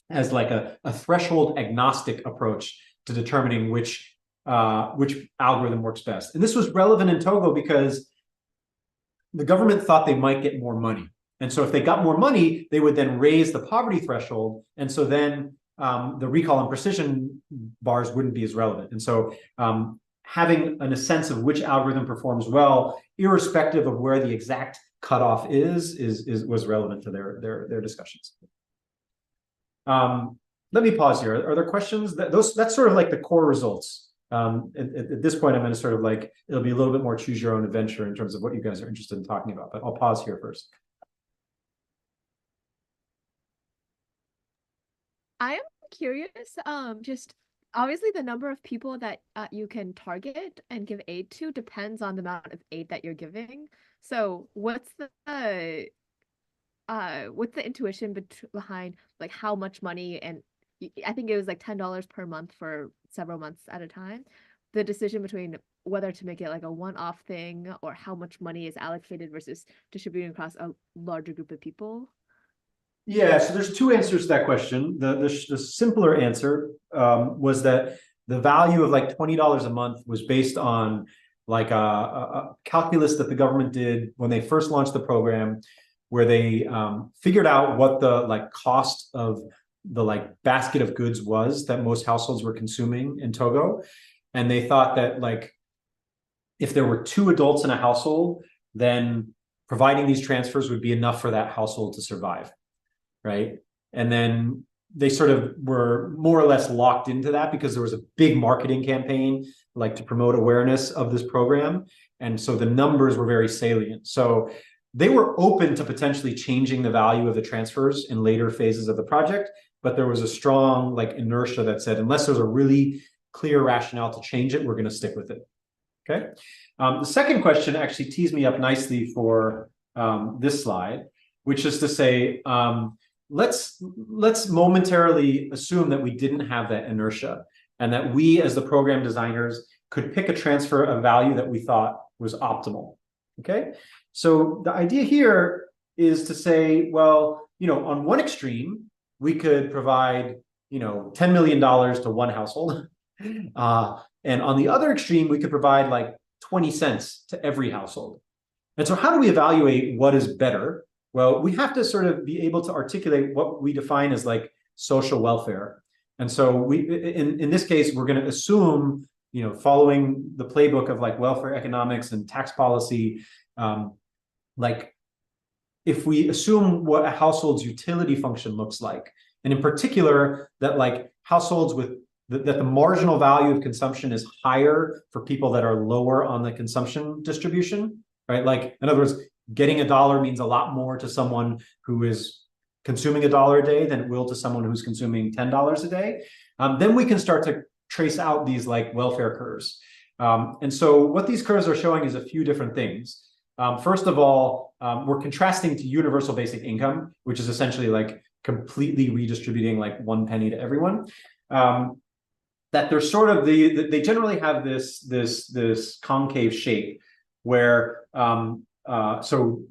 as like a threshold agnostic approach to determining which algorithm works best. And this was relevant in Togo because the government thought they might get more money. And so if they got more money, they would then raise the poverty threshold. And so then the recall and precision bars wouldn't be as relevant. And so having a sense of which algorithm performs well, irrespective of where the exact cutoff was relevant to their discussions. Let me pause here. Are there questions? That's sort of like the core results. At this point, I'm going to sort of like, it'll be a little bit more choose your own adventure in terms of what you guys are interested in talking about, but I'll pause here first. I am curious, just obviously the number of people that you can target and give aid to depends on the amount of aid that you're giving. So what's the intuition behind like how much money, and I think it was like $10 per month for several months at a time. the decision between whether to make it like a one-off thing or how much money is allocated versus distributing across a larger group of people? Yeah, so there's two answers to that question. The simpler answer was that the value of like $20 a month was based on like a calculus that the government did when they first launched the program, where they figured out what the like cost of the like basket of goods was that most households were consuming in Togo. And they thought that like if there were 2 adults in a household, then providing these transfers would be enough for that household to survive, right? And then they sort of were more or less locked into that because there was a big marketing campaign like to promote awareness of this program. And so the numbers were very salient. So they were open to potentially changing the value of the transfers in later phases of the project, but there was a strong like inertia that said, unless there's a really clear rationale to change it, we're going to stick with it. Okay. The second question actually tees me up nicely for this slide, which is to say, let's momentarily assume that we didn't have that inertia and that we as the program designers could pick a transfer of value that we thought was optimal. Okay. So the idea here is to say, well, on one extreme, we could provide, $10 million to one household. And on the other extreme, we could provide like 20 cents to every household. And so how do we evaluate what is better? Well, we have to sort of be able to articulate what we define as like social welfare. And so in this case, we're going to assume, following the playbook of like welfare economics and tax policy, like if we assume what a household's utility function looks like, and in particular that like households with that the marginal value of consumption is higher for people that are lower on the consumption distribution, right? Like, in other words, getting $1 means a lot more to someone who is consuming $1 a day than it will to someone who's consuming $10 a day. Then we can start to trace out these like welfare curves. And so what these curves are showing is a few different things. First of all, we're contrasting to universal basic income, which is essentially like completely redistributing like 1 penny to everyone. That they're sort of they generally have this concave shape where so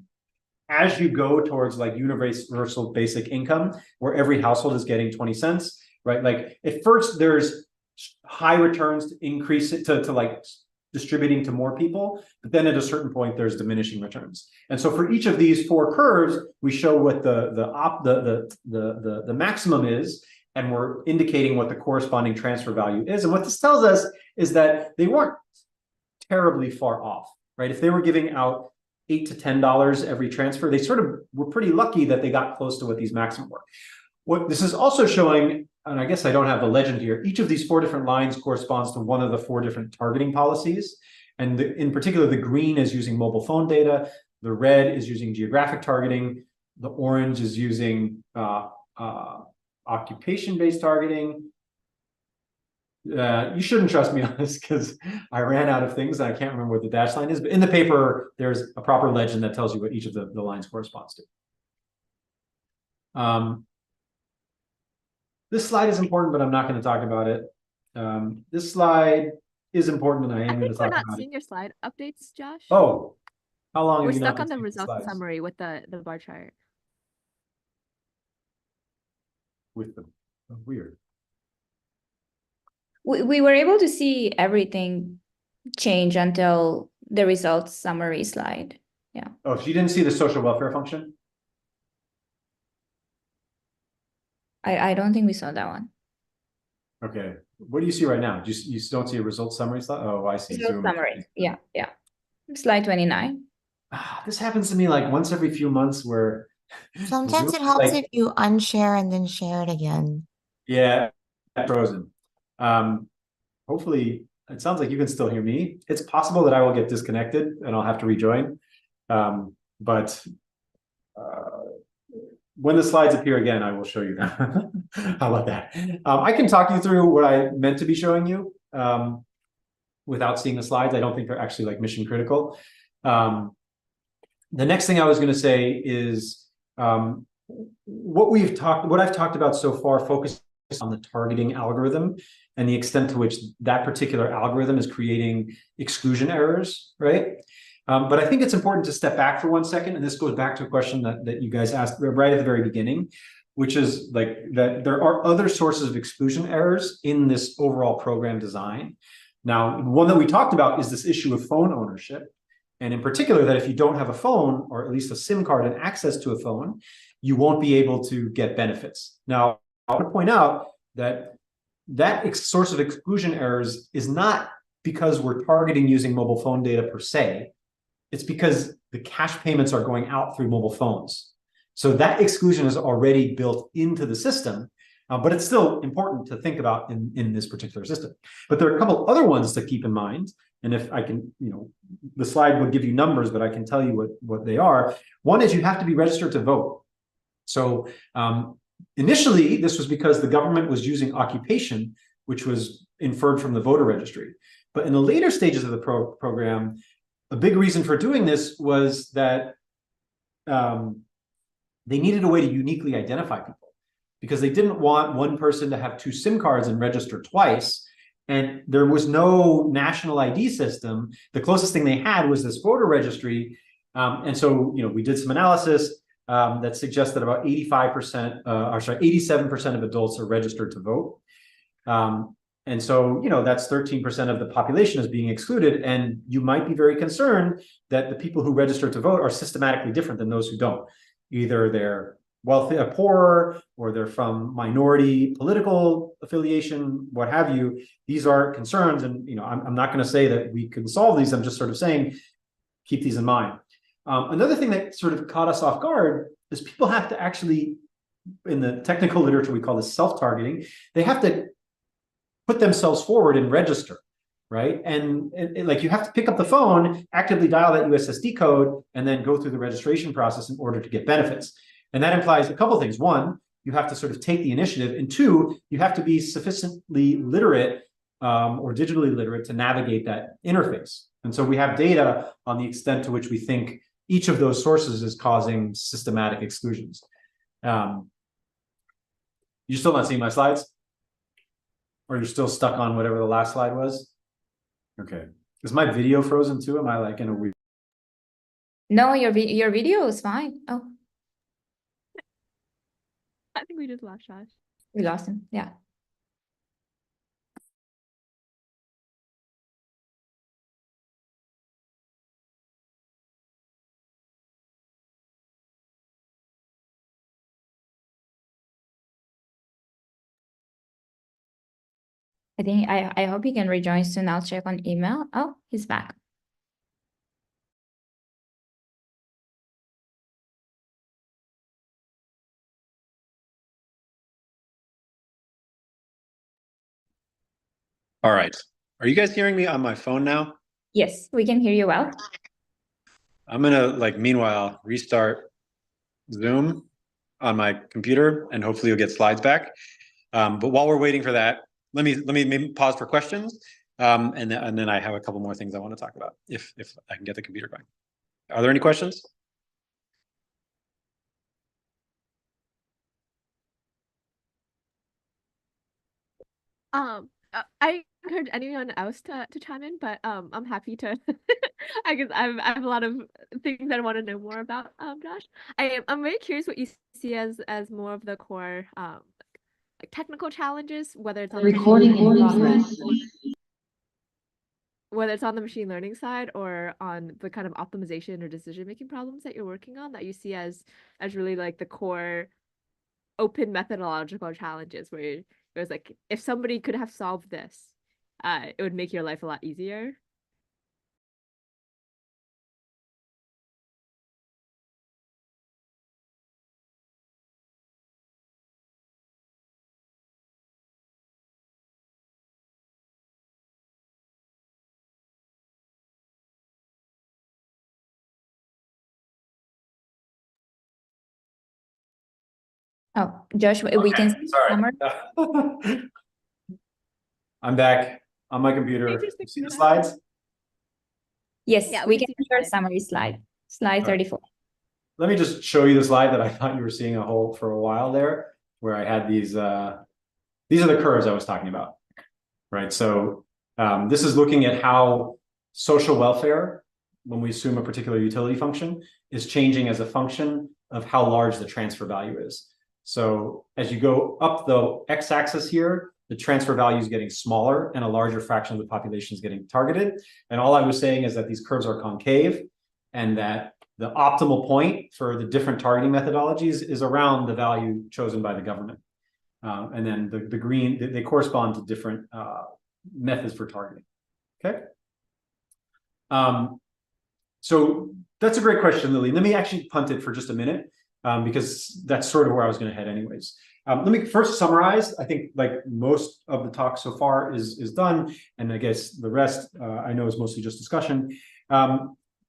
as you go towards like universal basic income, where every household is getting 20 cents, right? Like at first there's high returns to increase it to like distributing to more people, but then at a certain point there's diminishing returns. And so for each of these 4 curves, we show what the maximum is, and we're indicating what the corresponding transfer value is. And what this tells us is that they weren't terribly far off, right? If they were giving out $8 to $10 every transfer, they sort of were pretty lucky that they got close to what these maximum were. What this is also showing, and I guess I don't have the legend here, each of these 4 different lines corresponds to one of the 4 different targeting policies. And in particular, the green is using mobile phone data, the red is using geographic targeting, the orange is using occupation-based targeting. You shouldn't trust me on this because I ran out of things and I can't remember what the dash line is, but in the paper, there's a proper legend that tells you what each of the lines corresponds to. This slide is important, but I'm not going to talk about it. This slide is important, and I am going to talk about it. We're not seeing your slide updates, Josh. Oh, how long We're have you stuck not on the been seeing result slides? summary with the bar chart. With them. Oh, weird. We were able to see everything change until the results summary slide. Yeah. Oh, so you didn't see the social welfare function? I don't think we saw that one. Okay. What do you see right now? You don't see a results summary slide? Oh, I see. Result Zoom. summary. Yeah. Slide 29. This happens to me like once every few months where Sometimes Zoom, it helps like, if you unshare and then share it again. yeah, frozen. Hopefully, it sounds like you can still hear me. It's possible that I will get disconnected and I'll have to rejoin. But when the slides appear again, I will show you them. How about that? I can talk you through what I meant to be showing you without seeing the slides. I don't think they're actually like mission critical. The next thing I was going to say is what I've talked about so far focuses on the targeting algorithm. and the extent to which that particular algorithm is creating exclusion errors, right? But I think it's important to step back for 1 second, and this goes back to a question that you guys asked right at the very beginning, which is like that there are other sources of exclusion errors in this overall program design. Now, one that we talked about is this issue of phone ownership. And in particular, that if you don't have a phone, or at least a SIM card and access to a phone, you won't be able to get benefits. Now, I want to point out that source of exclusion errors is not because we're targeting using mobile phone data per se. It's because the cash payments are going out through mobile phones. So that exclusion is already built into the system, but it's still important to think about in this particular system. But there are a couple other ones to keep in mind. And if I can, the slide would give you numbers, but I can tell you what they are. One is you have to be registered to vote. So initially, this was because the government was using occupation, which was inferred from the voter registry. But in the later stages of the program, a big reason for doing this was that they needed a way to uniquely identify people, because they didn't want one person to have 2 SIM cards and register twice. And there was no national ID system. The closest thing they had was this voter registry. And so, we did some analysis that suggests that about 87% of adults are registered to vote. And so, that's 13% of the population is being excluded. And you might be very concerned that the people who register to vote are systematically different than those who don't. Either they're wealthy, poorer, or they're from minority political affiliation, what have you. These are concerns. And, I'm not going to say that we can solve these. I'm just sort of saying, keep these in mind. Another thing that sort of caught us off guard is people have to actually, in the technical literature, we call this self-targeting. They have to put themselves forward and register, right? And like you have to pick up the phone, actively dial that USSD code, and then go through the registration process in order to get benefits. And that implies a couple of things. One, you have to sort of take the initiative. And two, you have to be sufficiently literate or digitally literate to navigate that interface. And so we have data on the extent to which we think each of those sources is causing systematic exclusions. You're still not seeing my slides? Or you're still stuck on whatever the last slide was? Okay. Is my video frozen too? Am I like in a weird? No, your video is fine. Oh, I think we just lost Josh. we lost him. Yeah. I hope he can rejoin soon. I'll check on email. Oh, he's back. All right. Are you guys hearing me on my phone now? Yes, we can hear you well. I'm gonna meanwhile restart Zoom on my computer, and hopefully you'll get slides back. But while we're waiting for that, let me maybe pause for questions, and then I have a couple more things I want to talk about if I can get the computer going. Are there any questions? I encourage anyone else to chime in, but I'm happy to. I guess I have a lot of things that I want to know more about, Josh. I'm very curious what you see as more of the core like technical challenges, whether it's on the whether it's on the machine learning side or on the kind of optimization or decision making problems that you're working on that you see as really like the core open methodological challenges where it was like, if somebody could have solved this, it would make your life a lot easier. Oh, Josh, we can see Sorry. I'm back on my computer. You see the slides? Yes, Yeah, we we can can see see your the summary slide. Slide All right. 34. Let me just show you the slide that I thought you were seeing for a while there, where I had these are the curves I was talking about. right? So this is looking at how social welfare, when we assume a particular utility function, is changing as a function of how large the transfer value is. So as you go up the x-axis here, the transfer value is getting smaller and a larger fraction of the population is getting targeted. And all I was saying is that these curves are concave and that the optimal point for the different targeting methodologies is around the value chosen by the government. And then the green, they correspond to different methods for targeting. Okay. So that's a great question, Lily. Let me actually punt it for just a minute because that's sort of where I was going to head anyways. Let me first summarize. I think like most of the talk so far is done. And I guess the rest I know is mostly just discussion.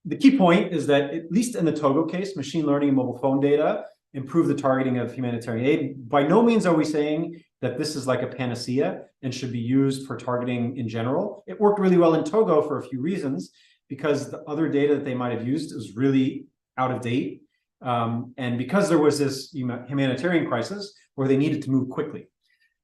The key point is that at least in the Togo case, machine learning and mobile phone data improve the targeting of humanitarian aid. By no means are we saying that this is like a panacea and should be used for targeting in general. It worked really well in Togo for a few reasons, because the other data that they might have used was really out of date. And because there was this humanitarian crisis where they needed to move quickly.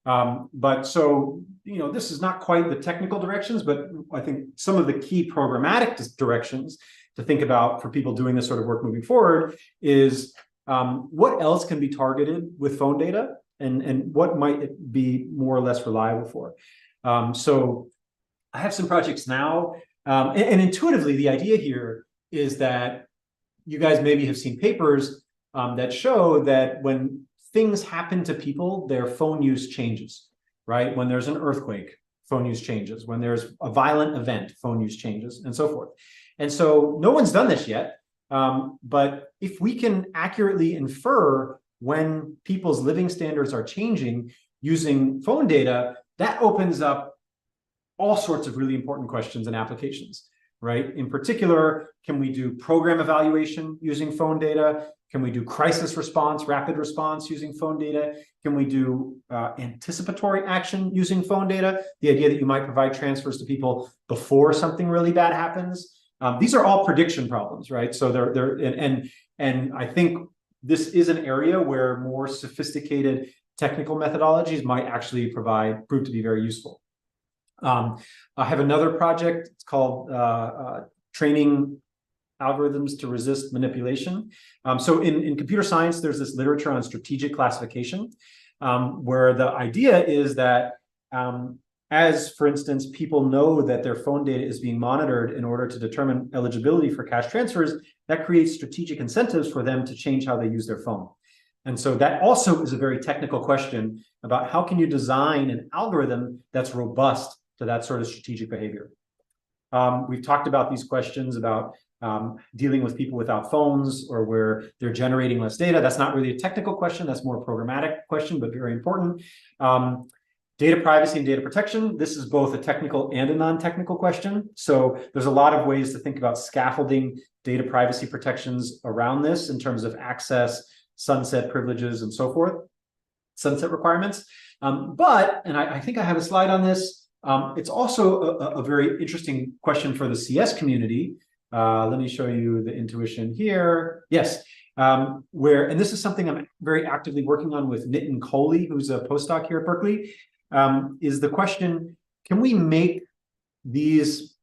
But so, this is not quite the technical directions, but I think some of the key programmatic directions to think about for people doing this sort of work moving forward is what else can be targeted with phone data and what might it be more or less reliable for. So I have some projects now. And intuitively, the idea here is that you guys maybe have seen papers that show that when things happen to people, their phone use changes, right? When there's an earthquake, phone use changes. When there's a violent event, phone use changes, and so forth. And so no one's done this yet. But if we can accurately infer when people's living standards are changing using phone data, that opens up all sorts of really important questions and applications, right? In particular, can we do program evaluation using phone data? Can we do crisis response, rapid response using phone data? Can we do anticipatory action using phone data? The idea that you might provide transfers to people before something really bad happens. These are all prediction problems, right? So and I think this is an area where more sophisticated technical methodologies might actually prove to be very useful. I have another project. It's called Training Algorithms to Resist Manipulation. So in computer science, there's this literature on strategic classification, where the idea is that as, for instance, people know that their phone data is being monitored in order to determine eligibility for cash transfers, that creates strategic incentives for them to change how they use their phone. And so that also is a very technical question about how can you design an algorithm that's robust to that sort of strategic behavior. We've talked about these questions about dealing with people without phones or where they're generating less data. That's not really a technical question. That's more a programmatic question, but very important. Data privacy and data protection. This is both a technical and a non-technical question. So there's a lot of ways to think about scaffolding data privacy protections around this in terms of access, sunset privileges, and so forth, sunset requirements. And I think I have a slide on this. It's also a very interesting question for the CS community. Let me show you the intuition here. Yes, and this is something I'm very actively working on with Nitin Kohli, who's a postdoc here at Berkeley, is the question, can we make these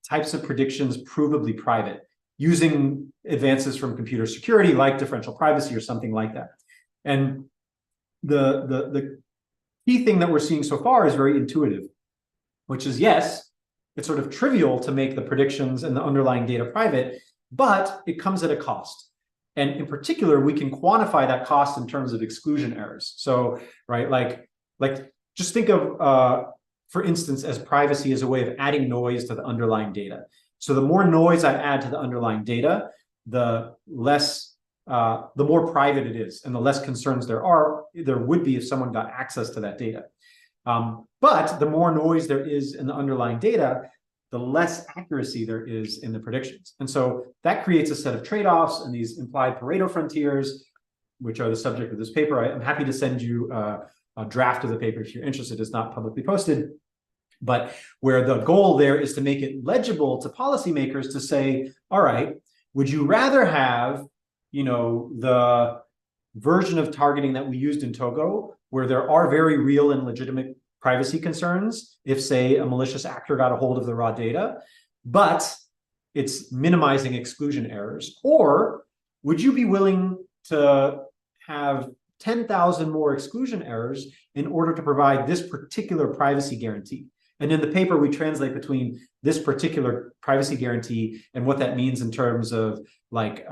types of predictions provably private using advances from computer security like differential privacy or something like that? And the key thing that we're seeing so far is very intuitive, which is, yes, it's sort of trivial to make the predictions and the underlying data private, but it comes at a cost. And in particular, we can quantify that cost in terms of exclusion errors. So, right, like just think of, for instance, as privacy as a way of adding noise to the underlying data. So the more noise I add to the underlying data, the more private it is, and the less concerns there would be if someone got access to that data. But the more noise there is in the underlying data, the less accuracy there is in the predictions. And so that creates a set of trade-offs and these implied Pareto frontiers, which are the subject of this paper. I'm happy to send you a draft of the paper if you're interested. It's not publicly posted, but where the goal there is to make it legible to policymakers to say, all right, would you rather have, the version of targeting that we used in Togo, where there are very real and legitimate privacy concerns if, say, a malicious actor got a hold of the raw data, but it's minimizing exclusion errors? Or would you be willing to have 10,000 more exclusion errors in order to provide this particular privacy guarantee? And in the paper, we translate between this particular privacy guarantee and what that means in terms of like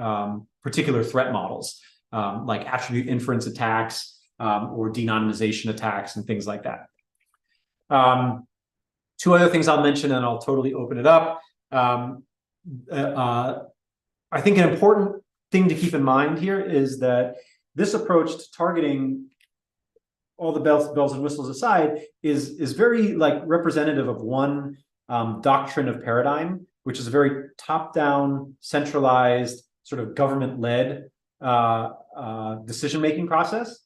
particular threat models, like attribute inference attacks or de-anonymization attacks and things like that. Two other things I'll mention, and I'll totally open it up. I think an important thing to keep in mind here is that this approach to targeting, all the bells and whistles aside, is very like representative of one doctrine of paradigm, which is a very top-down, centralized, sort of government-led decision-making process.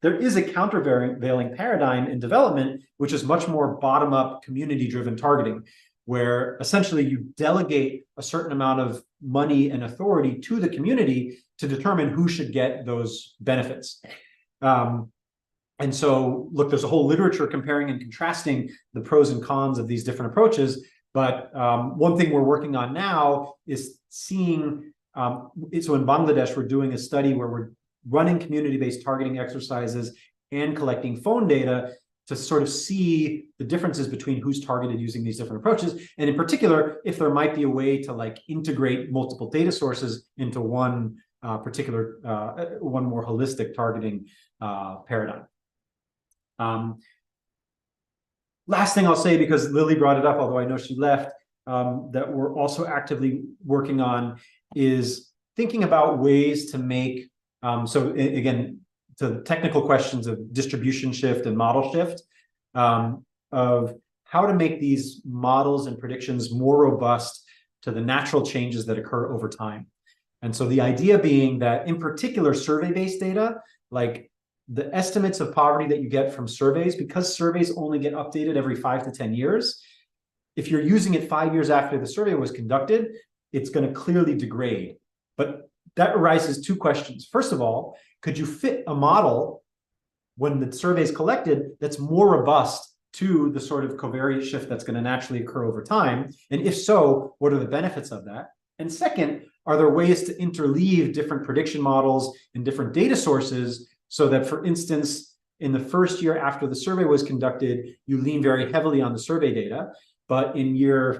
There is a countervailing paradigm in development, which is much more bottom-up, community-driven targeting, where essentially you delegate a certain amount of money and authority to the community to determine who should get those benefits. And so, look, there's a whole literature comparing and contrasting the pros and cons of these different approaches. But one thing we're working on now is seeing, so in Bangladesh, we're doing a study where we're running community-based targeting exercises and collecting phone data to sort of see the differences between who's targeted using these different approaches. And in particular, if there might be a way to like integrate multiple data sources into one particular, one more holistic targeting paradigm. Last thing I'll say, because Lily brought it up, although I know she left, that we're also actively working on is thinking about ways to make, so again, to the technical questions of distribution shift and model shift, of how to make these models and predictions more robust to the natural changes that occur over time. And so the idea being that in particular survey-based data, like the estimates of poverty that you get from surveys, because surveys only get updated every 5 to 10 years, if you're using it 5 years after the survey was conducted, it's going to clearly degrade. But that arises two questions. First of all, could you fit a model when the survey is collected that's more robust to the sort of covariate shift that's going to naturally occur over time? And if so, what are the benefits of that? And second, are there ways to interleave different prediction models and different data sources so that, for instance, in the first year after the survey was conducted, you lean very heavily on the survey data, but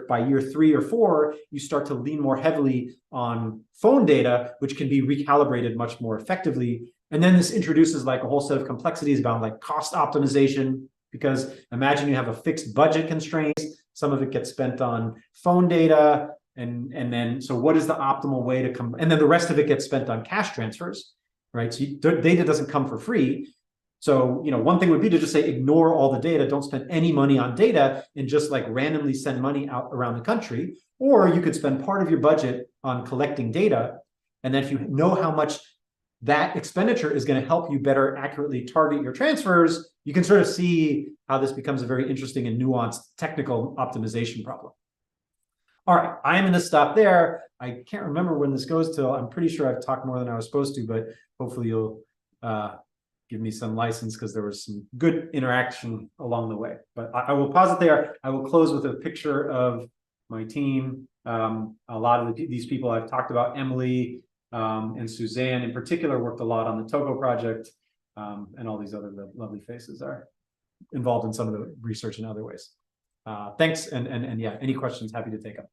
by year 3 or 4, you start to lean more heavily on phone data, which can be recalibrated much more effectively. And then this introduces like a whole set of complexities about like cost optimization, because imagine you have a fixed budget constraints, some of it gets spent on phone data, and then, so what is the optimal way to come, and then the rest of it gets spent on cash transfers, right? So data doesn't come for free. So, you know, one thing would be to just say, ignore all the data, don't spend any money on data, and just like randomly send money out around the country. Or you could spend part of your budget on collecting data. And then if you know how much that expenditure is going to help you better accurately target your transfers, you can sort of see how this becomes a very interesting and nuanced technical optimization problem. All right, I'm going to stop there. I can't remember when this goes till. I'm pretty sure I've talked more than I was supposed to, but hopefully you'll give me some license, because there was some good interaction along the way. But I will pause it there. I will close with a picture of my team. A lot of these people I've talked about, Emily and Suzanne in particular, worked a lot on the Togo project, and all these other lovely faces are involved in some of the research in other ways. Thanks, and yeah, any questions, happy to take them.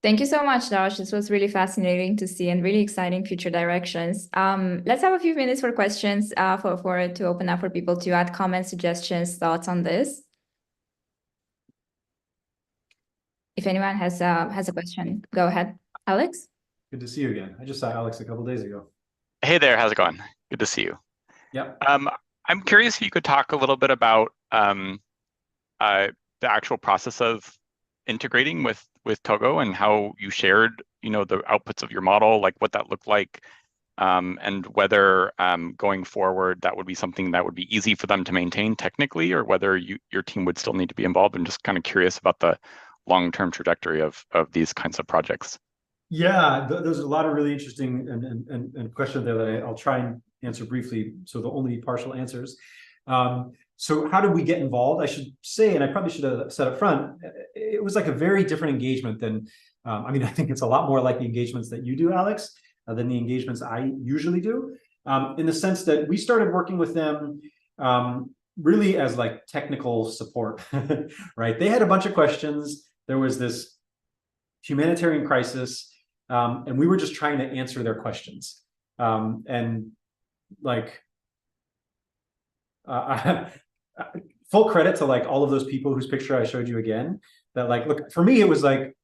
Thank you so much, Josh. This was really fascinating to see and really exciting future directions. Let's have a few minutes for questions to open up for people to add comments, suggestions, thoughts on this. If anyone has a question, go ahead. Alex? Good to see you again. I just saw Alex a couple of days ago. Hey there, how's it going? Good to see you. Yep. I'm curious if you could talk a little bit about the actual process of integrating with Togo and how you shared, you know, the outputs of your model, like what that looked like, and whether going forward that would be something that would be easy for them to maintain technically, or whether your team would still need to be involved. I'm just kind of curious about the long-term trajectory of these kinds of projects. Yeah, there's a lot of really interesting and questions there that I'll try and answer briefly, so they'll only be partial answers. So how did we get involved? I should say, and I probably should have said up front, it was like a very different engagement than, I mean, I think it's a lot more like the engagements that you do, Alex, than the engagements I usually do, in the sense that we started working with them really as like technical support, right? They had a bunch of questions. There was this humanitarian crisis, and we were just trying to answer their questions. And like, full credit to like all of those people whose picture I showed you again, that like, look, for me, it was like,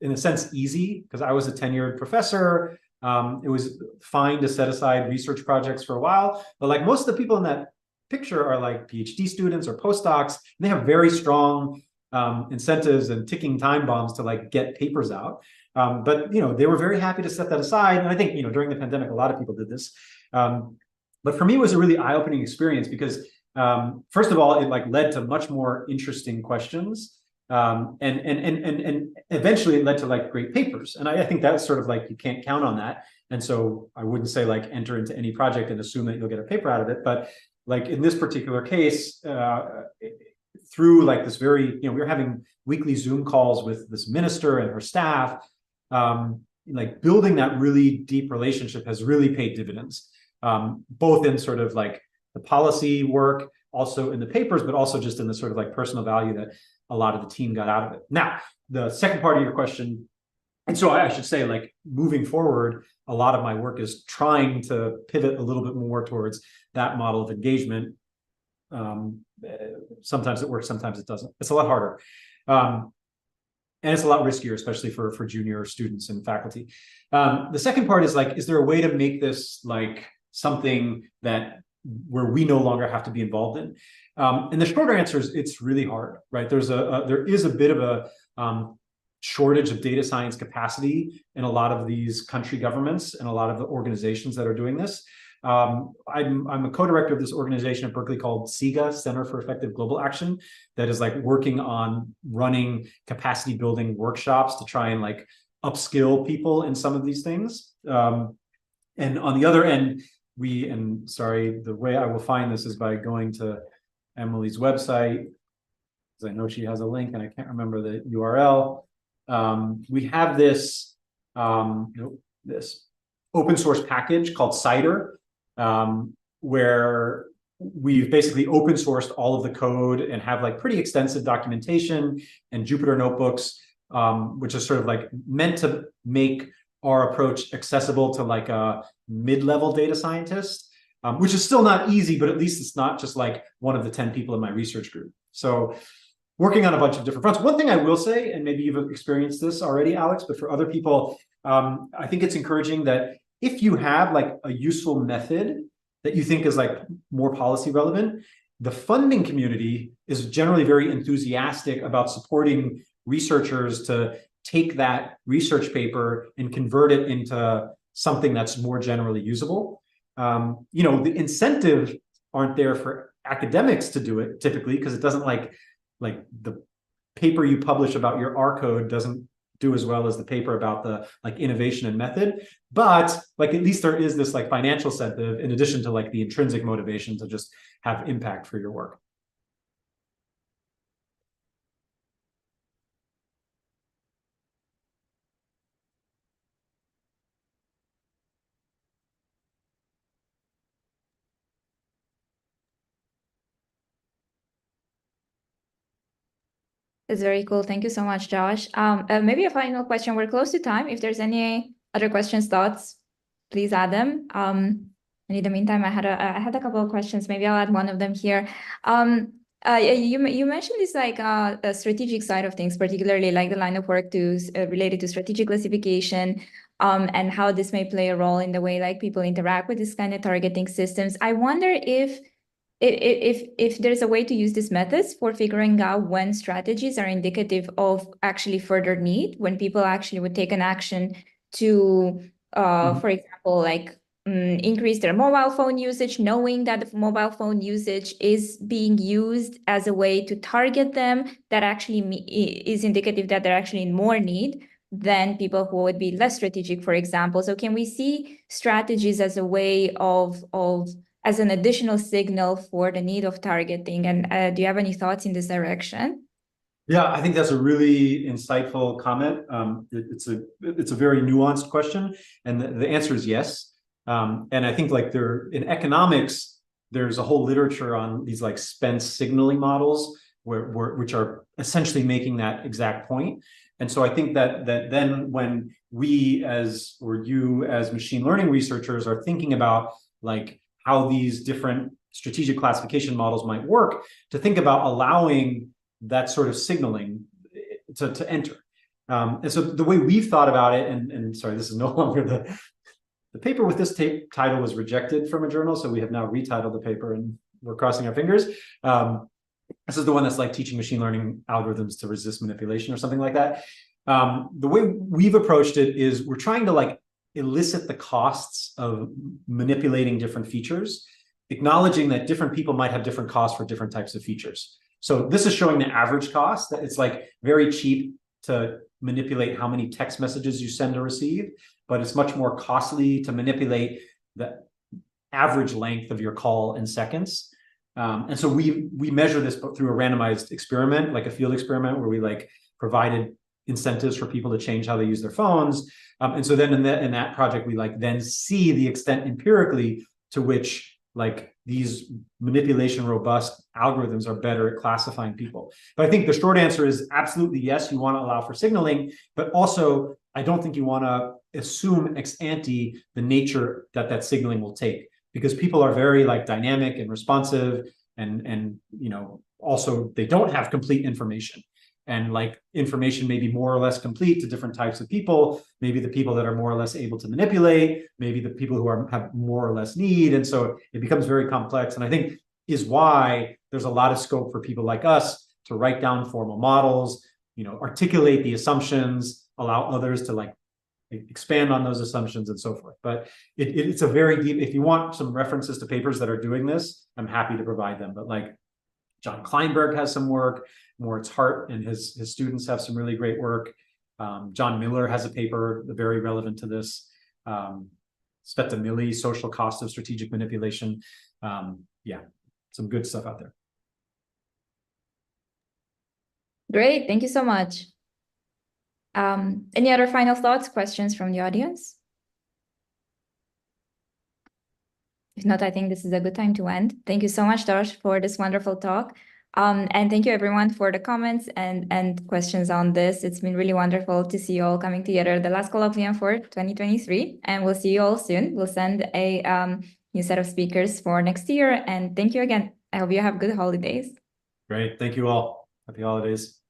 in a sense, easy because I was a tenured professor. It was fine to set aside research projects for a while, but like most of the people in that picture are like PhD students or postdocs, and they have very strong incentives and ticking time bombs to like get papers out. But you know, they were very happy to set that aside. And I think, you know, during the pandemic, a lot of people did this. But for me, it was a really eye-opening experience because first of all, it like led to much more interesting questions. And eventually it led to like great papers. And I think that's sort of like, you can't count on that. And so I wouldn't say like enter into any project and assume that you'll get a paper out of it. But like in this particular case, through like this very, you know, we were having weekly Zoom calls with this minister and her staff, like building that really deep relationship has really paid dividends, both in sort of like the policy work, also in the papers, but also just in the sort of like personal value that a lot of the team got out of it. Now, the second part of your question, and so I should say, like moving forward, a lot of my work is trying to pivot a little bit more towards that model of engagement. Sometimes it works, sometimes it doesn't. It's a lot harder. And it's a lot riskier, especially for junior students and faculty. The second part is like, is there a way to make this like something that where we no longer have to be involved in? And the shorter answer is it's really hard, right? There is a bit of a shortage of data science capacity in a lot of these country governments and a lot of the organizations that are doing this. I'm a co-director of this organization at Berkeley called CIGA, Center for Effective Global Action, that is like working on running capacity building workshops to try and like upskill people in some of these things. And on the other end, and sorry, the way I will find this is by going to Emily's website, because I know she has a link and I can't remember the URL. We have this, this open source package called Cider, where we've basically open sourced all of the code and have like pretty extensive documentation and Jupyter notebooks, which is sort of like meant to make our approach accessible to like a mid-level data scientist, which is still not easy, but at least it's not just like one of the 10 people in my research group. So working on a bunch of different fronts. One thing I will say, and maybe you've experienced this already, Alex, but for other people, I think it's encouraging that if you have like a useful method that you think is like more policy relevant, the funding community is generally very enthusiastic about supporting researchers to take that research paper and convert it into something that's more generally usable. You know, the incentive aren't there for academics to do it typically, because it doesn't like the paper you publish about your R code doesn't do as well as the paper about the like innovation and method, but like at least there is this like financial incentive in addition to like the intrinsic motivation to just have impact for your work. That's very cool. Thank you so much, Josh. Maybe a final question. We're close to time. If there's any other questions, thoughts, please add them. And in the meantime, I had a couple of questions. Maybe I'll add one of them here. You mentioned this like the strategic side of things, particularly like the line of work related to strategic classification, and how this may play a role in the way like people interact with this kind of targeting systems. I wonder if there's a way to use these methods for figuring out when strategies are indicative of actually further need, when people actually would take an action to, for example, like increase their mobile phone usage, knowing that the mobile phone usage is being used as a way to target them, that actually is indicative that they're actually in more need than people who would be less strategic, for example. So can we see strategies as a way of as an additional signal for the need of targeting. And do you have any thoughts in this direction? Yeah, I think that's a really insightful comment. It's a very nuanced question, and the answer is yes. And I think like in economics, there's a whole literature on these like Spence signaling models which are essentially making that exact point. And so I think that then when you as machine learning researchers are thinking about like how these different strategic classification models might work, to think about allowing that sort of signaling to enter. And so the way we've thought about it, and sorry, this is no longer the paper with this title was rejected from a journal, so we have now retitled the paper and we're crossing our fingers. This is the one that's like teaching machine learning algorithms to resist manipulation or something like that. The way we've approached it is we're trying to like elicit the costs of manipulating different features, acknowledging that different people might have different costs for different types of features. So this is showing the average cost, that it's like very cheap to manipulate how many text messages you send or receive, but it's much more costly to manipulate the average length of your call in seconds. And so we measure this through a randomized experiment, like a field experiment, where we like provided incentives for people to change how they use their phones. And so then in that project, we like then see the extent empirically to which like these manipulation robust algorithms are better at classifying people. But I think the short answer is absolutely yes, you want to allow for signaling, but also I don't think you want to assume ex ante the nature that signaling will take, because people are very like dynamic and responsive, and you know, also they don't have complete information. And like information may be more or less complete to different types of people, maybe the people that are more or less able to manipulate, maybe the people who have more or less need. And so it becomes very complex. And I think is why there's a lot of scope for people like us to write down formal models, you know, articulate the assumptions, allow others to like expand on those assumptions and so forth. But it's a very deep, if you want some references to papers that are doing this, I'm happy to provide them. But like John Kleinberg has some work, Moritz Hart and his students have some really great work. John Miller has a paper very relevant to this. Sveta Mili, Social Cost of Strategic Manipulation. Yeah, some good stuff out there. Great, thank you so much. Any other final thoughts, questions from the audience? If not, I think this is a good time to end. Thank you so much, Tosh, for this wonderful talk. And thank you everyone for the comments and questions on this. It's been really wonderful to see you all coming together, the last colloquium for 2023, and we'll see you all soon. We'll send a new set of speakers for next year, and thank you again. I hope you have good holidays. Great, thank you all. Happy holidays.